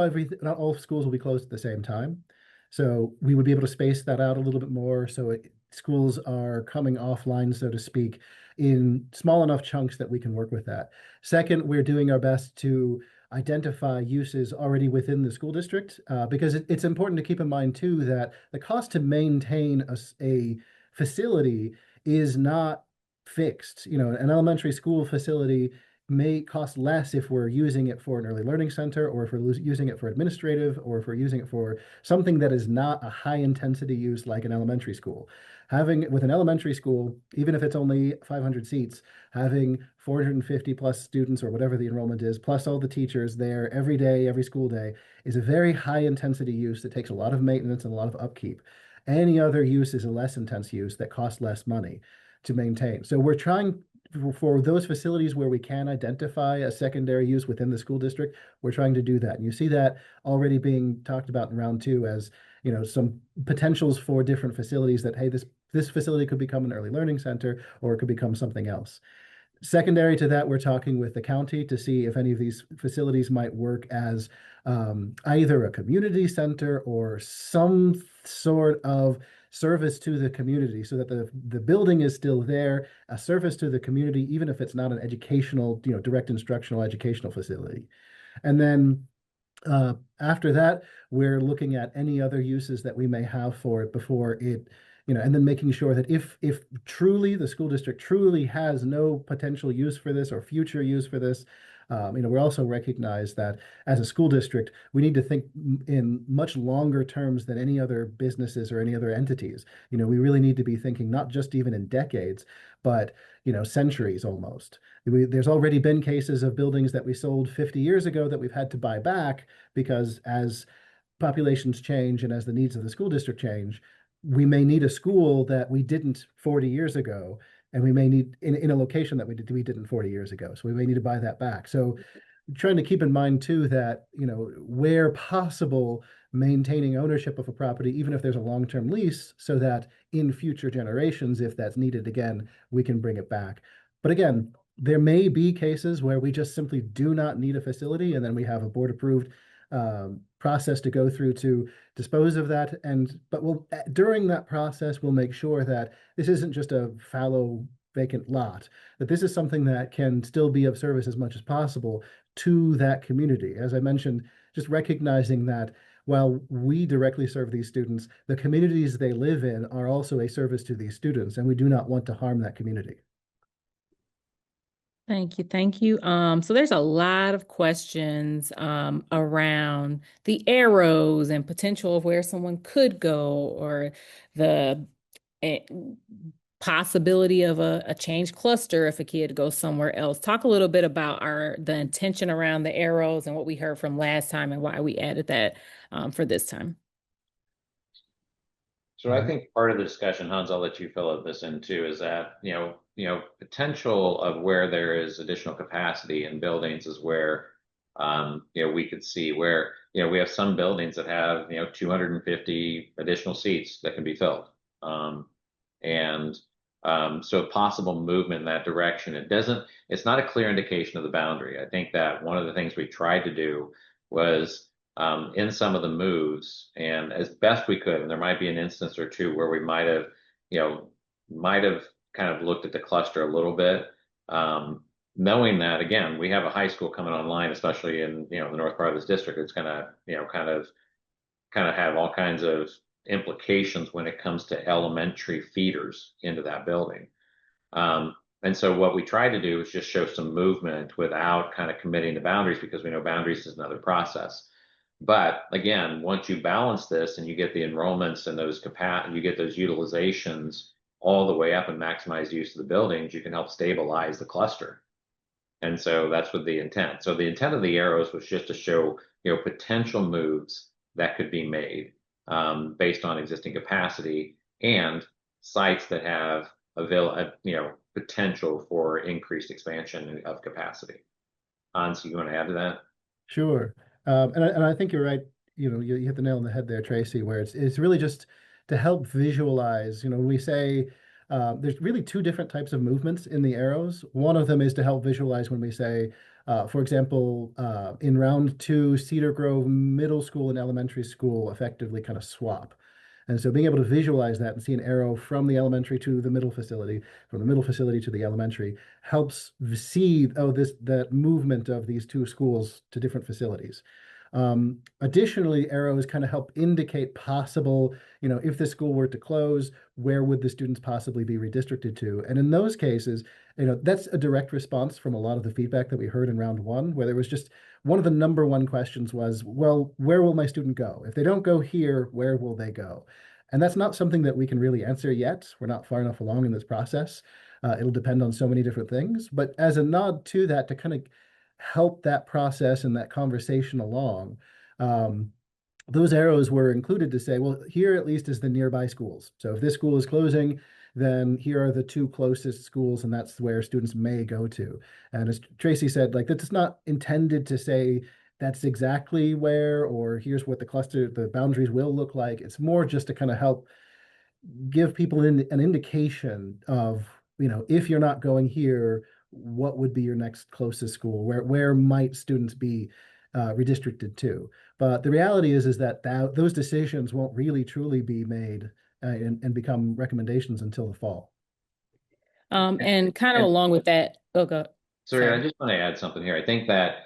all schools will be closed at the same time. So we would be able to space that out a little bit more. So schools are coming offline, so to speak, in small enough chunks that we can work with that. Second, we're doing our best to identify uses already within the school district, because it's important to keep in mind too that the cost to maintain a facility is not fixed. An elementary school facility may cost less if we're using it for an early learning center, or if we're using it for administrative, or if we're using it for something that is not a high intensity use like an elementary school. With an elementary school, even if it's only 500 seats, having 450 plus students, or whatever the enrollment is, plus all the teachers there every day, every school day, is a very high intensity use that takes a lot of maintenance and a lot of upkeep. Any other use is a less intense use that costs less money to maintain. So we're trying, for those facilities where we can identify a secondary use within the school district, we're trying to do that. And you see that already being talked about in round two as, some potentials for different facilities that, hey, this facility could become an early learning center, or it could become something else. Secondary to that, we're talking with the county to see if any of these facilities might work as either a community center or some sort of service to the community, so that the building is still there, a service to the community, even if it's not an educational, direct instructional educational facility. And then after that, we're looking at any other uses that we may have for it before it, and then making sure that if truly the school district truly has no potential use for this or future use for this, we also recognize that as a school district, we need to think in much longer terms than any other businesses or any other entities. We really need to be thinking not just even in decades, but centuries almost. There's already been cases of buildings that we sold 50 years ago that we've had to buy back, because as populations change and as the needs of the school district change, we may need a school that we didn't 40 years ago, and we may need in a location that we didn't 40 years ago. So we may need to buy that back. So trying to keep in mind too that, where possible, maintaining ownership of a property, even if there's a long-term lease, so that in future generations, if that's needed again, we can bring it back. But again, there may be cases where we just simply do not need a facility, and then we have a board-approved process to go through to dispose of that. But during that process, we'll make sure that this isn't just a fallow vacant lot, that this is something that can still be of service as much as possible to that community. As I mentioned, just recognizing that while we directly serve these students, the communities they live in are also a service to these students, and we do not want to harm that community.
Thank you. Thank you. So there's a lot of questions around the arrows and potential of where someone could go, or the possibility of a change cluster if a kid goes somewhere else. Talk a little bit about the intention around the arrows and what we heard from last time and why we added that for this time.
So I think part of the discussion, Hans, I'll let you fill this in too, is that, potential of where there is additional capacity in buildings is where, we could see where, we have some buildings that have, 250 additional seats that can be filled. So possible movement in that direction, it's not a clear indication of the boundary. I think that one of the things we tried to do was in some of the moves, and as best we could, and there might be an instance or two where we might have kind of looked at the cluster a little bit, knowing that, again, we have a high school coming online, especially in, the north part of this district. It's going to, kind of have all kinds of implications when it comes to elementary feeders into that building. And so what we try to do is just show some movement without kind of committing the boundaries, because we know boundaries is another process. But again, once you balance this and you get the enrollments and you get those utilizations all the way up and maximize the use of the buildings, you can help stabilize the cluster. And so that's what the intent. So the intent of the arrows was just to show, potential moves that could be made based on existing capacity and sites that have potential for increased expansion of capacity. Hans, you want to add to that?
Sure. And I think you're right. You hit the nail on the head there, Tracy, where it's really just to help visualize. We say there's really two different types of movements in the arrows. One of them is to help visualize when we say, for example, in round 2, Cedar Grove Middle School and Elementary School effectively kind of swap. And so being able to visualize that and see an arrow from the elementary to the middle facility, from the middle facility to the elementary, helps see, that movement of these two schools to different facilities. Additionally, arrows kind of help indicate possible, if the school were to close, where would the students possibly be redistricted to? And in those cases, that's a direct response from a lot of the feedback that we heard in round 1, where there was just one of the number one questions was, well, where will my student go? If they don't go here, where will they go? And that's not something that we can really answer yet. We're not far enough along in this process. It'll depend on so many different things. But as a nod to that, to kind of help that process and that conversation along, those arrows were included to say, well, here at least is the nearby schools. So if this school is closing, then here are the 2 closest schools, and that's where students may go to. And as Tracy said, that's not intended to say that's exactly where, or here's what the boundaries will look like. It's more just to kind of help give people an indication of, if you're not going here, what would be your next closest school? Where might students be redistricted to? But the reality is that those decisions won't really truly be made and become recommendations until the fall.
And kind of along with that,
Sorry, I just want to add something here. I think that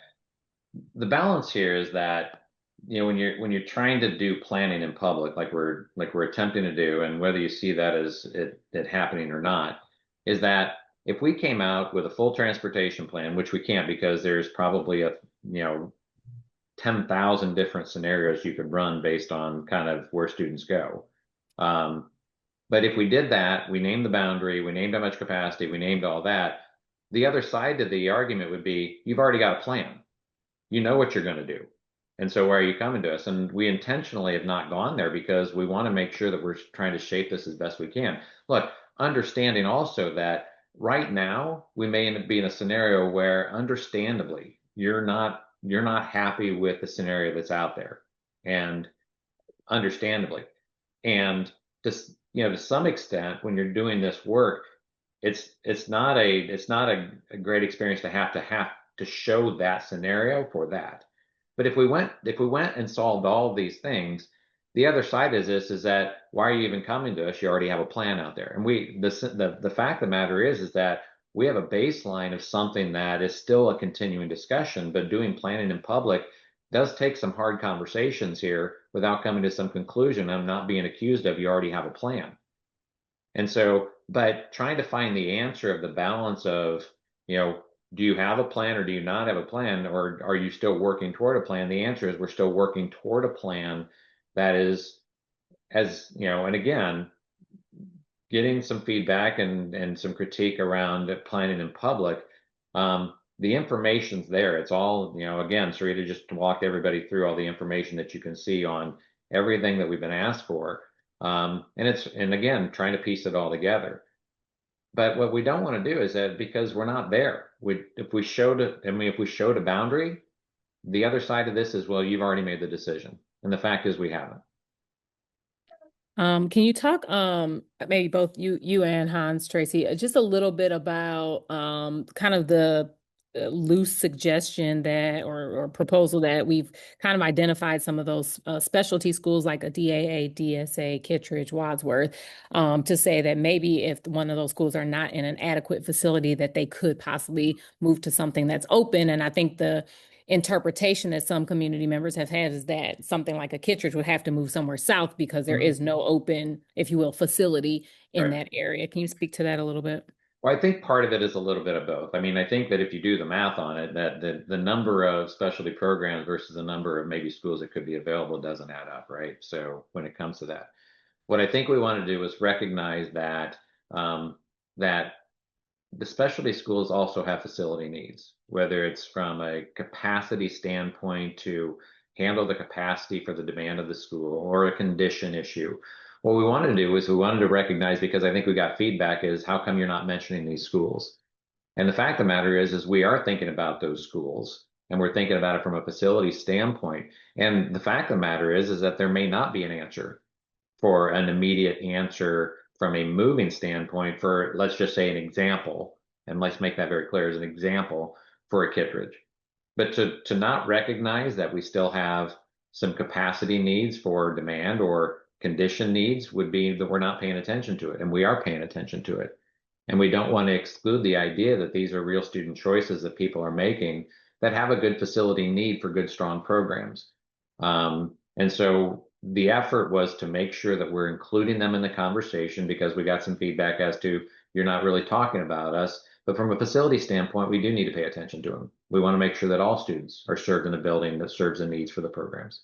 the balance here is that, when you're trying to do planning in public, like we're attempting to do, and whether you see that as it happening or not, is that if we came out with a full transportation plan, which we can't because there's probably 10,000 different scenarios you could run based on kind of where students go. But if we did that, we named the boundary, we named how much capacity, we named all that, the other side to the argument would be, you've already got a plan. You know what you're going to do. And so why are you coming to us? And we intentionally have not gone there because we want to make sure that we're trying to shape this as best we can. Look, understanding also that right now we may be in a scenario where, understandably, you're not happy with the scenario that's out there, and understandably. And just, to some extent, when you're doing this work, it's not a great experience to have to show that scenario for that. But if we went and solved all of these things, the other side is that why are you even coming to us? You already have a plan out there. And the fact of the matter is that we have a baseline of something that is still a continuing discussion, but doing planning in public does take some hard conversations here without coming to some conclusion. I'm not being accused of you already have a plan. And so, but trying to find the answer of the balance of, do you have a plan or do you not have a plan, or are you still working toward a plan? The answer is we're still working toward a plan that is, as and again, getting some feedback and some critique around planning in public. The information's there. It's all, again, Sarita just walked everybody through all the information that you can see on everything that we've been asked for. And again, trying to piece it all together. But what we don't want to do is that, because we're not there, if we showed a boundary, the other side of this is, well, you've already made the decision. And the fact is we haven't.
Can you talk, maybe both you and Hans, Tracy, just a little bit about kind of the loose suggestion that or proposal that we've kind of identified some of those specialty schools like a DAA, DSA, Kittredge, Wadsworth, to say that maybe if one of those schools are not in an adequate facility, that they could possibly move to something that's open. And I think the interpretation that some community members have had is that something like a Kittredge would have to move somewhere south because there is no open, if you will, facility in that area. Can you speak to that a little bit?
Well, I think part of it is a little bit of both. I mean, I think that if you do the math on it, that the number of specialty programs versus the number of maybe schools that could be available doesn't add up, right? So when it comes to that, what I think we want to do is recognize that that the specialty schools also have facility needs, whether it's from a capacity standpoint to handle the capacity for the demand of the school, or a condition issue. What we wanted to do is we wanted to recognize, because I think we got feedback, is how come you're not mentioning these schools? And the fact of the matter is we are thinking about those schools, and we're thinking about it from a facility standpoint. And the fact of the matter is that there may not be an answer for an immediate answer from a moving standpoint for, let's just say, an example, and let's make that very clear, as an example for a Kittredge. But to not recognize that we still have some capacity needs for demand or condition needs would be that we're not paying attention to it, and we are paying attention to it. And we don't want to exclude the idea that these are real student choices that people are making that have a good facility need for good, strong programs. And so the effort was to make sure that we're including them in the conversation, because we got some feedback as to, you're not really talking about us. But from a facility standpoint, we do need to pay attention to them. We want to make sure that all students are served in a building that serves the needs for the programs.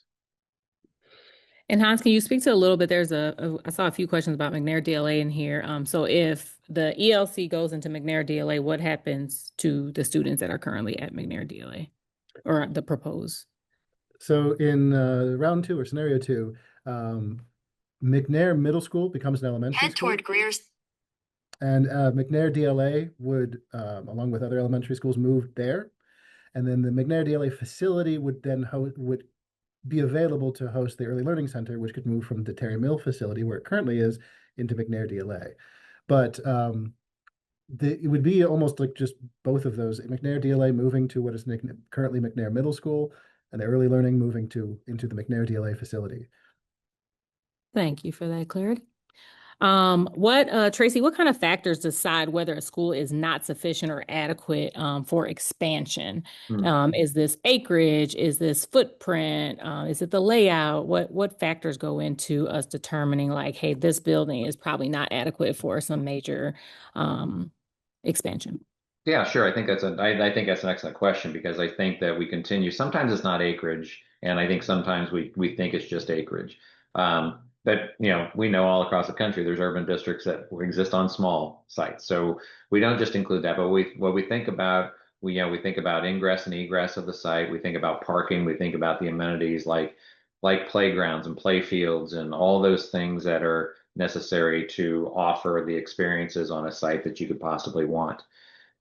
And Hans, can you speak to a little bit? I saw a few questions about McNair DLA in here. So if the ELC goes into McNair DLA, what happens to the students that are currently at McNair DLA, or the proposed?
So in round 2 or scenario 2, McNair Middle School becomes an elementary
Head
school.
toward Greer's.
And McNair DLA would, along with other elementary schools, move there. And then the McNair DLA facility would then would be available to host the Early Learning Center, which could move from the Terry Mill facility, where it currently is, into McNair DLA. But it would be almost like just both of those. McNair DLA moving to what is currently McNair Middle School, and the Early Learning moving into the McNair DLA facility.
Thank you for that clarity. Tracy, what kind of factors decide whether a school is not sufficient or adequate for expansion? Is this acreage? Is this footprint? Is it the layout? What factors go into us determining, like, hey, this building is probably not adequate for some major expansion?
Yeah, sure. I think that's an excellent question, because I think that we continue. Sometimes it's not acreage, and I think sometimes we think it's just acreage. But we know all across the country there's urban districts that exist on small sites, so we don't just include that. But what we think about, we think about ingress and egress of the site. We think about parking. We think about the amenities like playgrounds and play fields and all those things that are necessary to offer the experiences on a site that you could possibly want.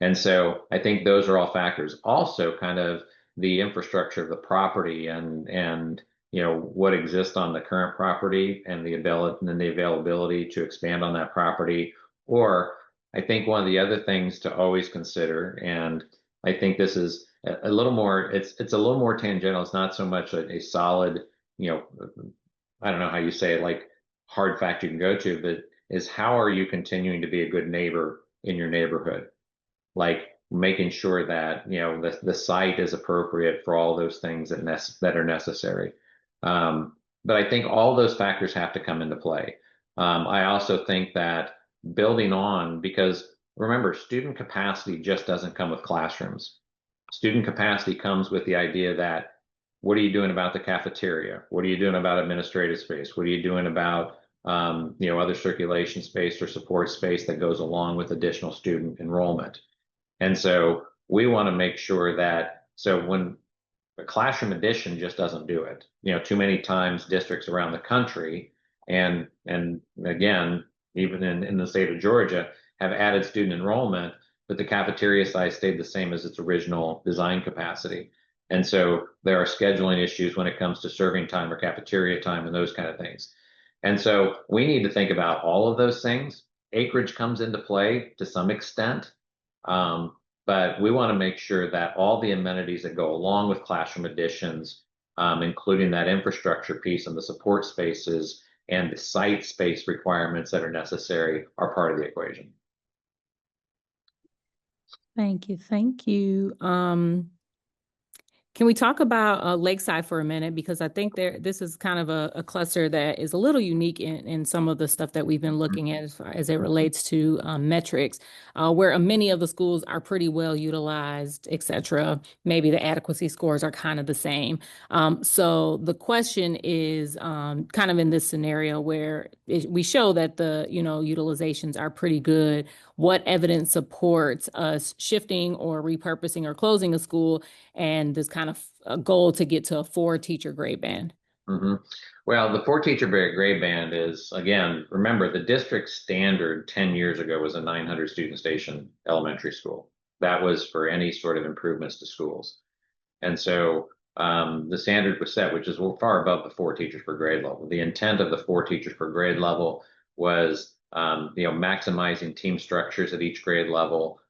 And so I think those are all factors. Also, kind of the infrastructure of the property and what exists on the current property and the availability to expand on that property. Or I think one of the other things to always consider, and I think this is a little more, it's a little more tangential. It's not so much a solid, I don't know how you say it, like hard fact you can go to, but is how are you continuing to be a good neighbor in your neighborhood? Like making sure that, the site is appropriate for all those things that are necessary. But I think all those factors have to come into play. I also think that building on, because remember, student capacity just doesn't come with classrooms. Student capacity comes with the idea that what are you doing about the cafeteria? What are you doing about administrative space? What are you doing about other circulation space or support space that goes along with additional student enrollment? And so we want to make sure that, so when a classroom addition just doesn't do it. Too many times districts around the country and again, even in the state of Georgia, have added student enrollment, but the cafeteria size stayed the same as its original design capacity. And so there are scheduling issues when it comes to serving time or cafeteria time and those kind of things. And so we need to think about all of those things. Acreage comes into play to some extent. But we want to make sure that all the amenities that go along with classroom additions, including that infrastructure piece and the support spaces and the site space requirements that are necessary, are part of the equation.
Thank you. Thank you. Can we talk about Lakeside for a minute? Because I think this is kind of a cluster that is a little unique in some of the stuff that we've been looking at as it relates to metrics, where many of the schools are pretty well utilized, et cetera. Maybe the adequacy scores are kind of the same. So the question is kind of in this scenario where we show that the utilizations are pretty good. What evidence supports us shifting or repurposing or closing a school and this kind of a goal to get to a 4-teacher grade band?
Mm-hmm. Well, the 4-teacher grade band is, again, remember the district standard 10 years ago was a 900 student station elementary school. That was for any sort of improvements to schools. And so the standard was set, which is far above the 4 teachers per grade level. The intent of the 4 teachers per grade level was maximizing team structures at each grade level,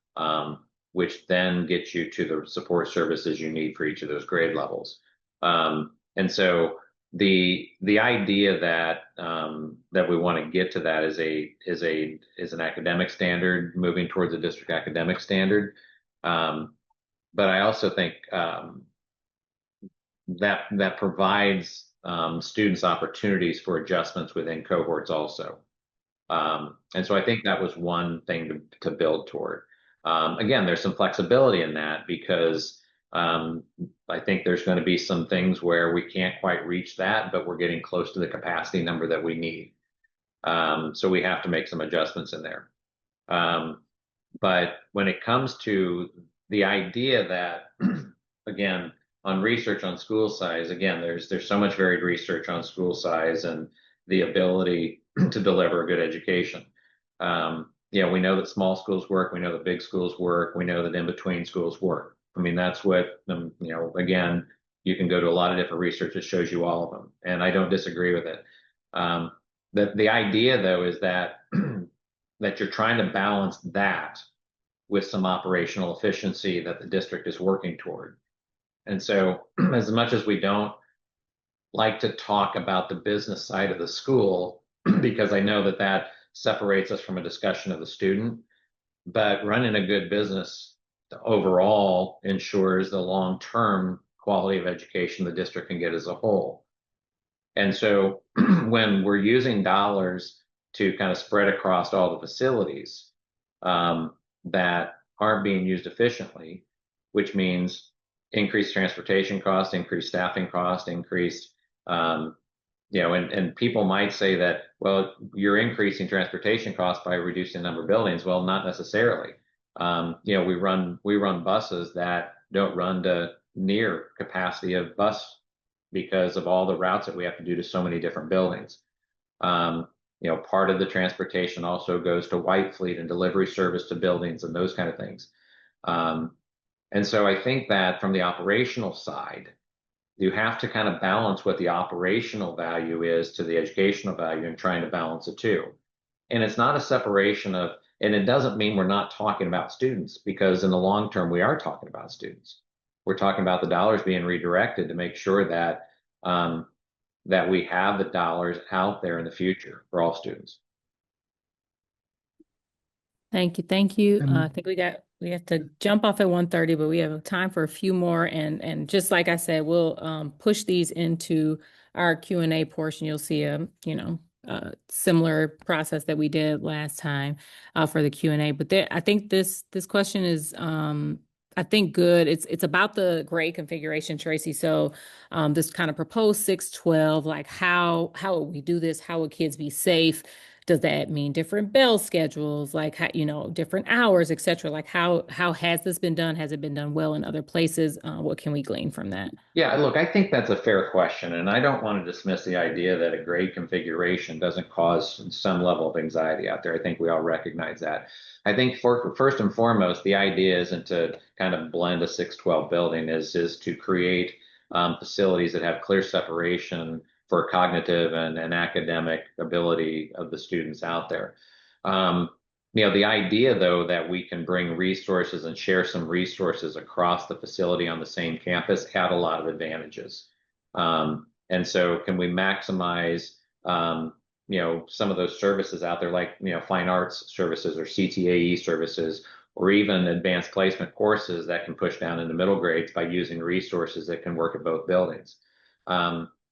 which then gets you to the support services you need for each of those grade levels. And so the idea that that we want to get to that is an academic standard moving towards a district academic standard. But I also think that provides students opportunities for adjustments within cohorts also. And so I think that was one thing to build toward. Again, there's some flexibility in that because I think there's going to be some things where we can't quite reach that, but we're getting close to the capacity number that we need. So we have to make some adjustments in there. But when it comes to the idea that, again, on research on school size, again, there's so much varied research on school size and the ability to deliver a good education. We know that small schools work. We know that big schools work. We know that in-between schools work. I mean, that's what, again, you can go to a lot of different research that shows you all of them. And I don't disagree with it. The idea, though, is that that you're trying to balance that with some operational efficiency that the district is working toward. And so as much as we don't like to talk about the business side of the school, because I know that separates us from a discussion of the student, but running a good business overall ensures the long-term quality of education the district can get as a whole. And so when we're using dollars to kind of spread across all the facilities that aren't being used efficiently, which means increased transportation costs, increased staffing costs, increased, and people might say that, well, you're increasing transportation costs by reducing the number of buildings. Well, not necessarily. We run buses that don't run to near capacity of bus because of all the routes that we have to do to so many different buildings. Part of the transportation also goes to White Fleet and delivery service to buildings and those kind of things. And so I think that from the operational side, you have to kind of balance what the operational value is to the educational value and trying to balance the two. And it's not a separation of, and it doesn't mean we're not talking about students, because in the long term, we are talking about students. We're talking about the dollars being redirected to make sure that that we have the dollars out there in the future for all students.
Thank you. Thank you.
And-
I think we have to jump off at 1:30, but we have time for a few more. And just like I said, we'll push these into our Q&A portion. You'll see a, similar process that we did last time for the Q&A. But I think this question is I think good. It's about the grade configuration, Tracy. So this kind of proposed 6-12, like how would we do this? How would kids be safe? Does that mean different bell schedules, like how, different hours, et cetera? Like how has this been done? Has it been done well in other places? What can we glean from that?
Yeah, look, I think that's a fair question, and I don't want to dismiss the idea that a grade configuration doesn't cause some level of anxiety out there. I think we all recognize that. I think for first and foremost, the idea isn't to kind of blend a 6-12 building, is to create facilities that have clear separation for cognitive and academic ability of the students out there. The idea, though, that we can bring resources and share some resources across the facility on the same campus had a lot of advantages. And so can we maximize, some of those services out there, like, fine arts services or CTAE services, or even advanced placement courses that can push down into middle grades by using resources that can work at both buildings.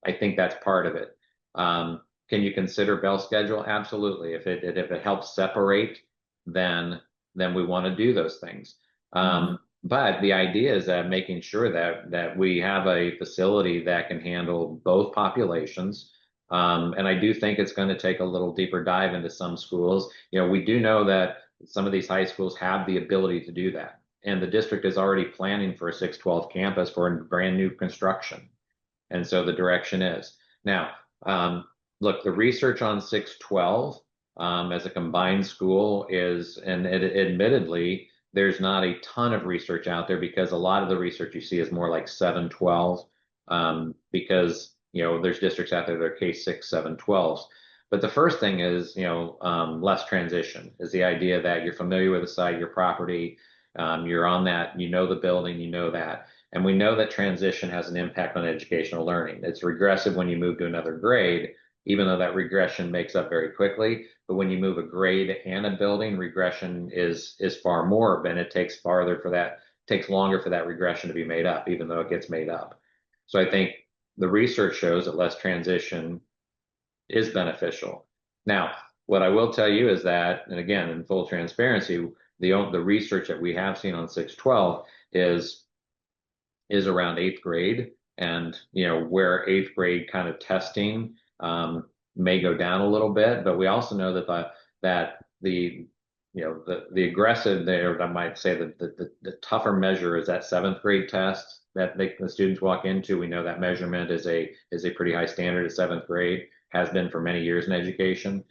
I think that's part of it. Can you consider bell schedule? Absolutely. If it helps separate, then we want to do those things. But the idea is that making sure that we have a facility that can handle both populations. And I do think it's going to take a little deeper dive into some schools. We do know that some of these high schools have the ability to do that. And the district is already planning for a 6-12 campus for a brand new construction. And so the direction is. Now, look, the research on 6-12 as a combined school is, and admittedly, there's not a ton of research out there, because a lot of the research you see is more like 7-12, because, there's districts out there that are K-6, 7-12s. But the first thing is, less transition, is the idea that you're familiar with the site, your property, you're on that, the building, that. And we know that transition has an impact on educational learning. It's regressive when you move to another grade, even though that regression makes up very quickly. But when you move a grade and a building, regression is far more, and it takes longer for that regression to be made up, even though it gets made up. So I think the research shows that less transition is beneficial. Now, what I will tell you is that, and again, in full transparency, the research that we have seen on 6-12 is around 8th grade, and where 8th grade kind of testing may go down a little bit, but we also know that the aggressive there, I might say that the tougher measure is that 7th grade test that the students walk into. We know that measurement is a pretty high standard at 7th grade, has been for many years in education.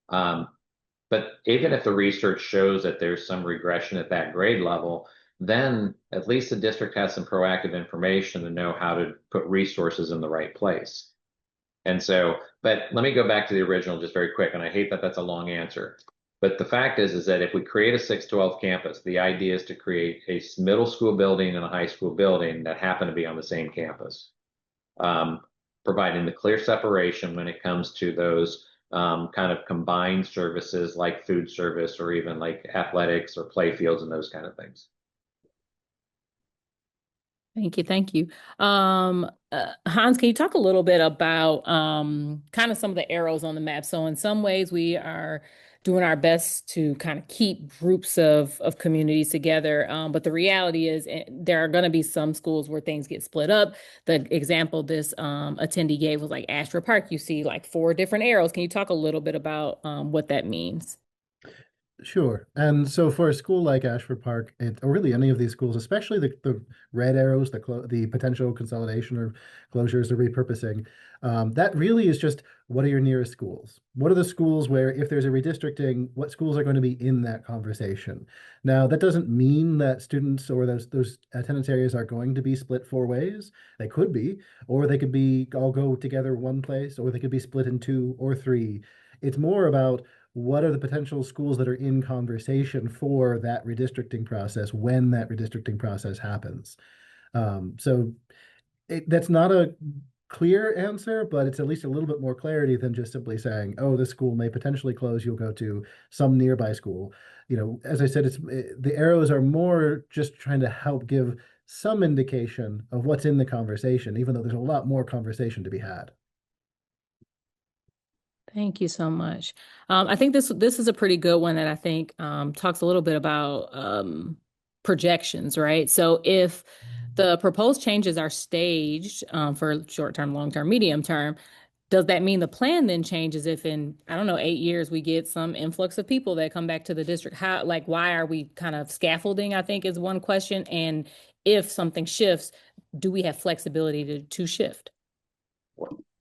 But even if the research shows that there's some regression at that grade level, then at least the district has some proactive information to know how to put resources in the right place. And so, but let me go back to the original just very quick, and I hate that that's a long answer. But the fact is that if we create a 6-12 campus, the idea is to create a middle school building and a high school building that happen to be on the same campus, providing the clear separation when it comes to those kind of combined services like food service, or even like athletics or play fields and those kind of things.
Thank you. Thank you. Hans, can you talk a little bit about kind of some of the arrows on the map? So in some ways we are doing our best to kind of keep groups of communities together. But the reality is there are going to be some schools where things get split up. The example this attendee gave was like Ashford Park. You see like 4 different arrows. Can you talk a little bit about what that means?
Sure. And so for a school like Ashford Park, or really any of these schools, especially the red arrows, the potential consolidation or closures or repurposing, that really is just what are your nearest schools? What are the schools where if there's a redistricting, what schools are going to be in that conversation? Now, that doesn't mean that students or those attendance areas are going to be split four ways. They could be, or they could be all go together one place, or they could be split in two or three. It's more about what are the potential schools that are in conversation for that redistricting process when that redistricting process happens. That's not a clear answer, but it's at least a little bit more clarity than just simply saying, oh, this school may potentially close, you'll go to some nearby school. As I said, the arrows are more just trying to help give some indication of what's in the conversation, even though there's a lot more conversation to be had.
Thank you so much. I think this is a pretty good one that I think talks a little bit about projections, right? So if the proposed changes are staged for short term, long term, medium term, does that mean the plan then changes if in, I don't know, 8 years we get some influx of people that come back to the district? How, like, why are we kind of scaffolding, I think is one question. And if something shifts, do we have flexibility to shift?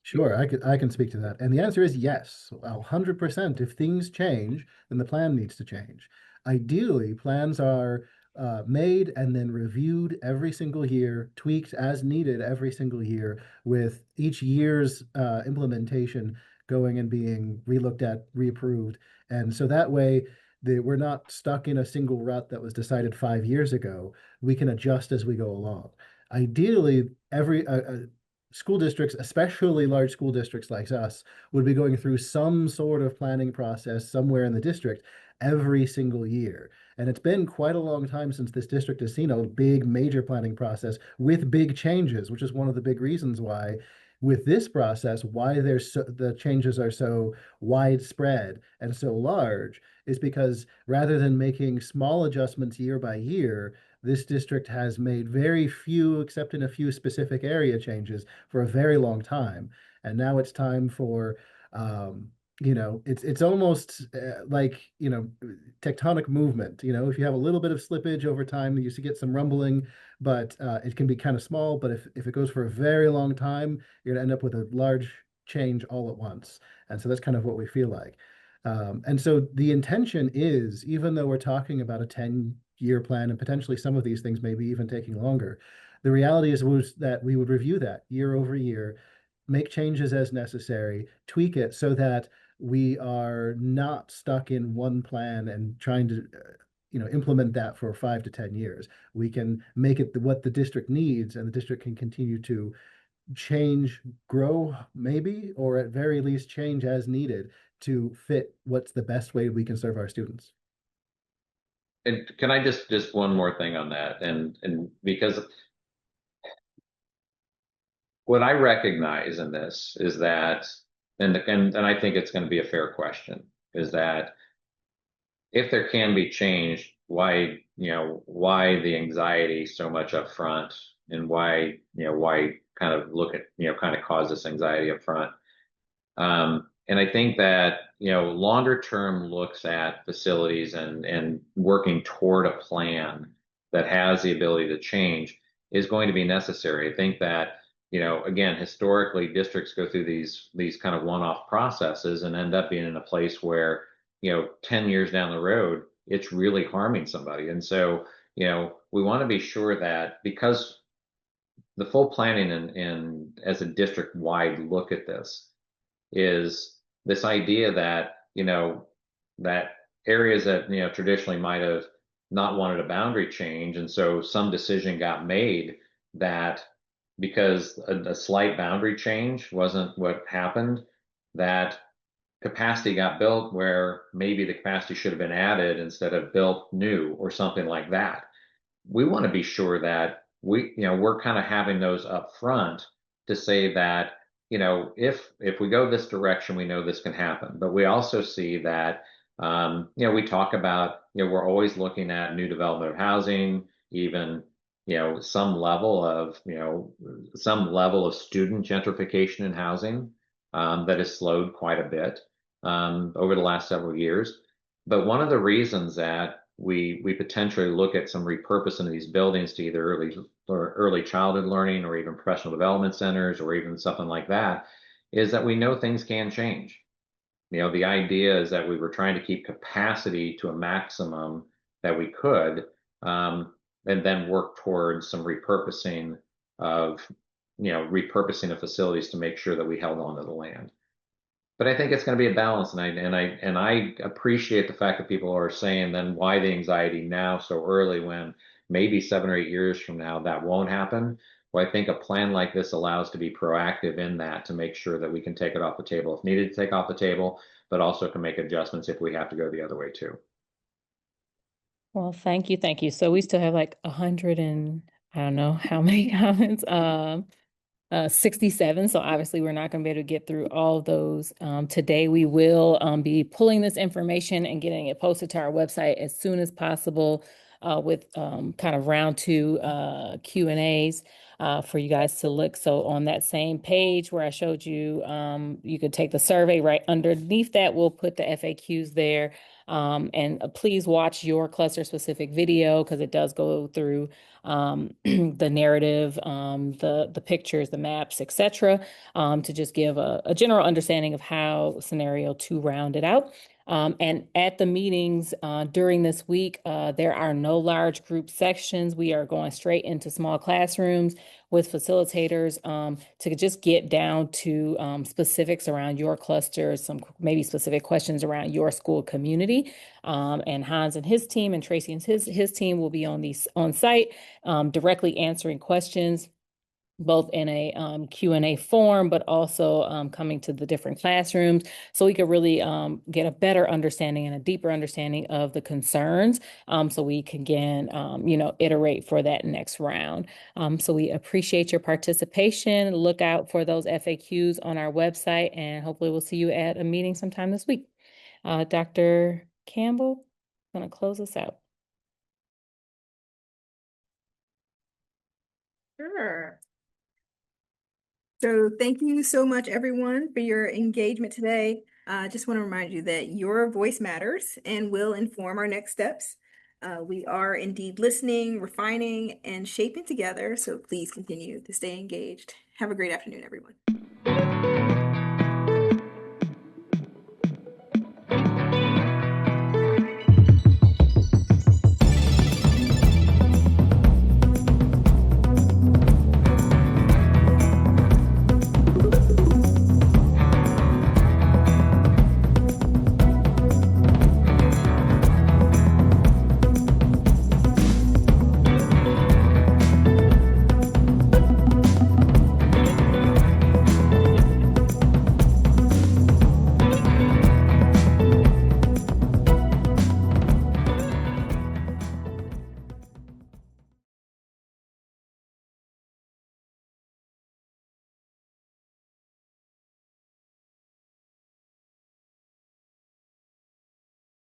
Sure, I can speak to that. And the answer is yes, 100%. If things change, then the plan needs to change. Ideally, plans are made and then reviewed every single year, tweaked as needed every single year, with each year's implementation going and being relooked at, reapproved. And so that way, we're not stuck in a single rut that was decided 5 years ago. We can adjust as we go along. Ideally, every school districts, especially large school districts like us, would be going through some sort of planning process somewhere in the district every single year. And it's been quite a long time since this district has seen a big major planning process with big changes, which is one of the big reasons why with this process, why the changes are so widespread and so large is because rather than making small adjustments year by year, this district has made very few, except in a few specific area changes for a very long time. And now it's time for, it's almost like, tectonic movement. If you have a little bit of slippage over time, you used to get some rumbling, but it can be kind of small. But if it goes for a very long time, you're going to end up with a large change all at once. And so that's kind of what we feel like. And so the intention is, even though we're talking about a 10-year plan and potentially some of these things maybe even taking longer, the reality is that we would review that year over year, make changes as necessary, tweak it so that we are not stuck in one plan and trying to implement that for 5 to 10 years. We can make it what the district needs, and the district can continue to change, grow maybe, or at very least change as needed to fit what's the best way we can serve our students.
And can I just one more thing on that? And because what I recognize in this is that, and I think it's going to be a fair question, is that if there can be change, why the anxiety so much up front, and why kind of look at kind of cause this anxiety up front. And I think that longer term looks at facilities and working toward a plan that has the ability to change is going to be necessary. I think that again, historically, districts go through these kind of one-off processes and end up being in a place where 10 years down the road, it's really harming somebody. And so we want to be sure that, because the full planning and as a district-wide look at this is this idea that that areas that traditionally might have not wanted a boundary change, and so some decision got made that because a slight boundary change wasn't what happened, that capacity got built where maybe the capacity should have been added instead of built new or something like that. We want to be sure that we're kind of having those up front to say that if we go this direction, we know this can happen. But we also see that we talk about we're always looking at new development of housing, even some level of student gentrification in housing that has slowed quite a bit over the last several years. But one of the reasons that we potentially look at some repurposing of these buildings to either early childhood learning or even professional development centers or even something like that is that we know things can change. You know, the idea is that we were trying to keep capacity to a maximum that we could, and then work towards some repurposing of, repurposing the facilities to make sure that we held on to the land. But I think it's going to be a balance, and I appreciate the fact that people are saying, then why the anxiety now so early when maybe 7 or 8 years from now that won't happen. Well, I think a plan like this allows to be proactive in that to make sure that we can take it off the table if needed to take off the table, but also can make adjustments if we have to go the other way too.
Well, thank you, thank you. So we still have like 100 and I don't know how many comments. 67. So obviously we're not going to be able to get through all of those. Today we will be pulling this information and getting it posted to our website as soon as possible with kind of round 2 Q&As for you guys to look. So on that same page where I showed you, you could take the survey right underneath that. We'll put the FAQs there. And please watch your cluster specific video because it does go through the narrative, the pictures, the maps, etc., to just give a general understanding of how scenario 2 rounded out. And at the meetings during this week, there are no large group sections. We are going straight into small classrooms with facilitators to just get down to specifics around your cluster, some maybe specific questions around your school community. And Hans and his team and Tracy and his team will be on site directly answering questions, both in a Q&A form, but also coming to the different classrooms so we could really get a better understanding and a deeper understanding of the concerns so we can again, iterate for that next round. So we appreciate your participation. Look out for those FAQs on our website, and hopefully we'll see you at a meeting sometime this week. Dr. Campbell, I'm going to close us out.
Sure. So thank you so much, everyone, for your engagement today. I just want to remind you that your voice matters and will inform our next steps. We are indeed listening, refining, and shaping together. So please continue to stay engaged. Have a great afternoon, everyone.